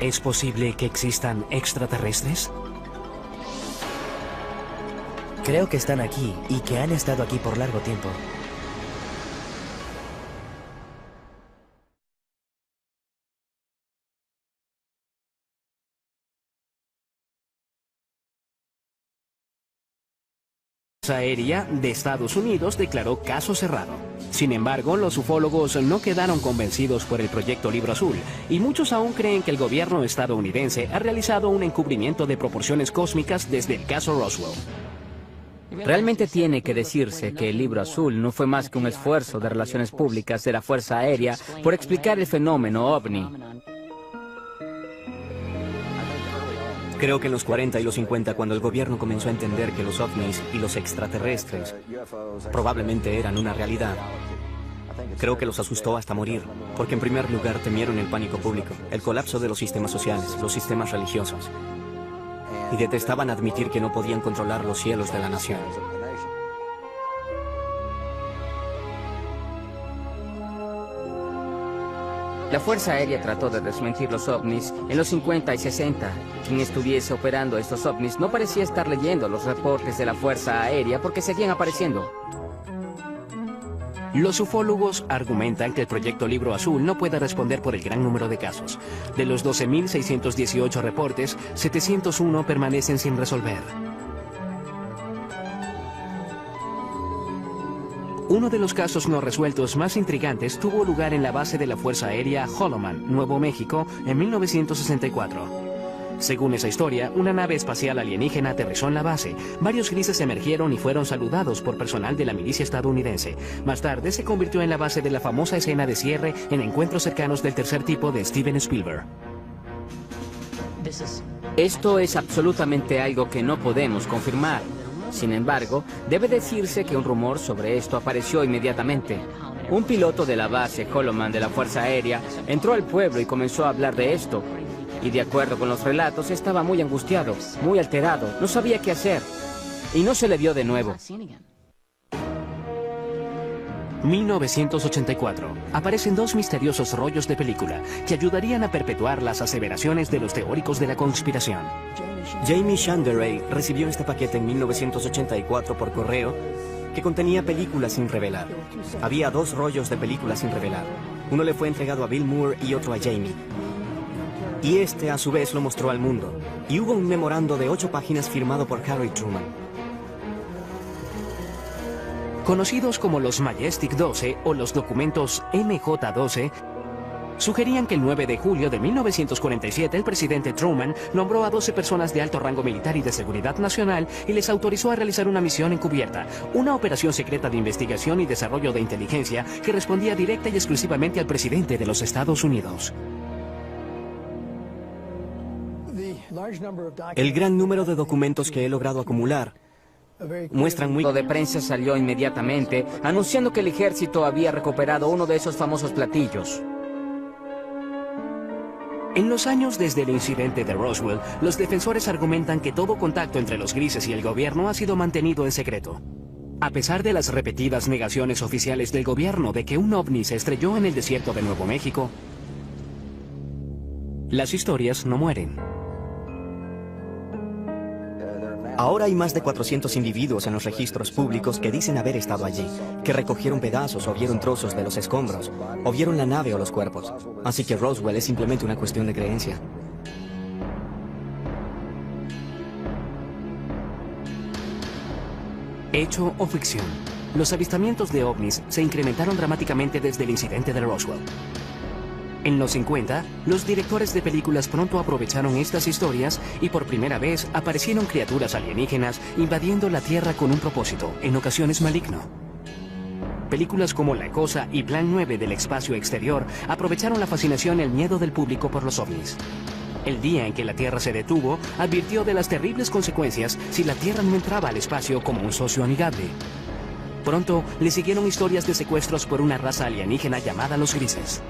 S1: ¿Es posible que existan extraterrestres?
S2: Creo que están aquí y que han estado aquí por largo tiempo.
S1: Aérea de Estados Unidos declaró caso cerrado. Sin embargo, los ufólogos no quedaron convencidos por el proyecto Libro Azul, y muchos aún creen que el gobierno estadounidense ha realizado un encubrimiento de proporciones cósmicas desde el caso Roswell.
S6: Realmente tiene que decirse que el Libro Azul no fue más que un esfuerzo de relaciones públicas de la Fuerza Aérea por explicar el fenómeno OVNI.
S5: Creo que en los 40 y los 50, cuando el gobierno comenzó a entender que los ovnis y los extraterrestres probablemente eran una realidad, Creo que los asustó hasta morir, porque en primer lugar temieron el pánico público, el colapso de los sistemas sociales, los sistemas religiosos, y detestaban admitir que no podían controlar los cielos de la nación.
S6: La Fuerza Aérea trató de desmentir los ovnis en los 50 y 60. Quien estuviese operando estos ovnis no parecía estar leyendo los reportes de la Fuerza Aérea porque seguían apareciendo.
S1: Los ufólogos argumentan que el proyecto Libro Azul no puede responder por el gran número de casos. De los 12.618 reportes, 701 permanecen sin resolver. Uno de los casos no resueltos más intrigantes tuvo lugar en la base de la Fuerza Aérea Holloman, Nuevo México, en 1964. Según esa historia, una nave espacial alienígena aterrizó en la base. Varios grises emergieron y fueron saludados por personal de la milicia estadounidense. Más tarde se convirtió en la base de la famosa escena de cierre en Encuentros cercanos del tercer tipo de Steven Spielberg.
S6: Esto es absolutamente algo que no podemos confirmar. Sin embargo, debe decirse que un rumor sobre esto apareció inmediatamente. Un piloto de la base Holloman de la Fuerza Aérea entró al pueblo y comenzó a hablar de esto. Y de acuerdo con los relatos, estaba muy angustiado, muy alterado, no sabía qué hacer. Y no se le vio de nuevo.
S1: 1984. Aparecen dos misteriosos rollos de película que ayudarían a perpetuar las aseveraciones de los teóricos de la conspiración.
S5: Jamie Shanderay recibió este paquete en 1984 por correo que contenía películas sin revelar. Había dos rollos de películas sin revelar. Uno le fue entregado a Bill Moore y otro a Jamie. Y este a su vez lo mostró al mundo. Y hubo un memorando de 8 páginas firmado por Harry Truman.
S1: Conocidos como los Majestic 12 o los documentos MJ-12, sugerían que el 9 de julio de 1947 el presidente Truman nombró a 12 personas de alto rango militar y de seguridad nacional y les autorizó a realizar una misión encubierta, una operación secreta de investigación y desarrollo de inteligencia que respondía directa y exclusivamente al presidente de los Estados Unidos.
S5: El gran número de documentos que he logrado acumular muestran muy...
S6: De prensa salió inmediatamente anunciando que el ejército había recuperado uno de esos famosos platillos.
S1: En los años desde el incidente de Roswell, los defensores argumentan que todo contacto entre los grises y el gobierno ha sido mantenido en secreto. A pesar de las repetidas negaciones oficiales del gobierno de que un ovni se estrelló en el desierto de Nuevo México, las historias no mueren.
S5: Ahora hay más de 400 individuos en los registros públicos que dicen haber estado allí, que recogieron pedazos o vieron trozos de los escombros, o vieron la nave o los cuerpos. Así que Roswell es simplemente una cuestión de creencia.
S1: Hecho o ficción. Los avistamientos de ovnis se incrementaron dramáticamente desde el incidente de Roswell. En los 50, los directores de películas pronto aprovecharon estas historias y por primera vez aparecieron criaturas alienígenas invadiendo la Tierra con un propósito, en ocasiones maligno. Películas como La Cosa y Plan 9 del espacio exterior aprovecharon la fascinación y el miedo del público por los ovnis. El día en que la Tierra se detuvo, advirtió de las terribles consecuencias si la Tierra no entraba al espacio como un socio amigable. Pronto le siguieron historias de secuestros por una raza alienígena llamada los grises.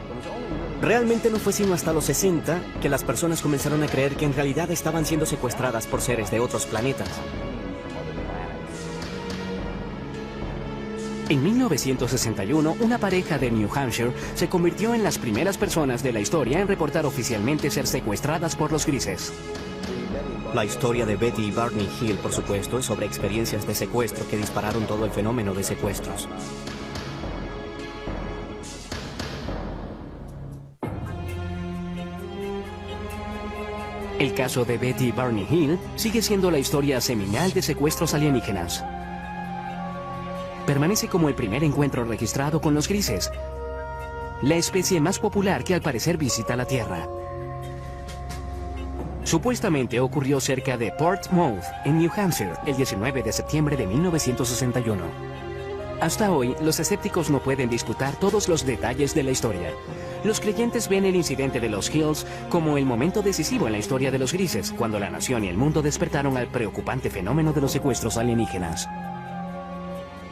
S5: Realmente no fue sino hasta los 60 que las personas comenzaron a creer que en realidad estaban siendo secuestradas por seres de otros planetas.
S1: En 1961, una pareja de New Hampshire se convirtió en las primeras personas de la historia en reportar oficialmente ser secuestradas por los grises.
S5: La historia de Betty y Barney Hill, por supuesto, es sobre experiencias de secuestro que dispararon todo el fenómeno de secuestros.
S1: El caso de Betty y Barney Hill sigue siendo la historia seminal de secuestros alienígenas. Permanece como el primer encuentro registrado con los grises, la especie más popular que al parecer visita la Tierra. Supuestamente ocurrió cerca de Portsmouth, en New Hampshire, el 19 de septiembre de 1961. Hasta hoy, los escépticos no pueden disputar todos los detalles de la historia. Los creyentes ven el incidente de los Hills como el momento decisivo en la historia de los grises, cuando la nación y el mundo despertaron al preocupante fenómeno de los secuestros alienígenas.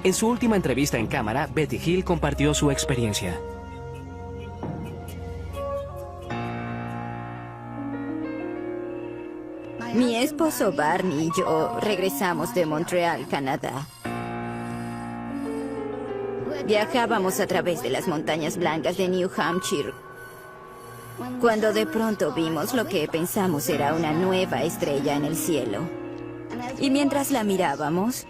S1: En su última entrevista en cámara, Betty Hill compartió su experiencia.
S3: Mi esposo Barney y yo regresamos de Montreal, Canadá. Viajábamos a través de las montañas blancas de New Hampshire, cuando de pronto vimos lo que pensamos era una nueva estrella en el cielo. Y mientras la mirábamos,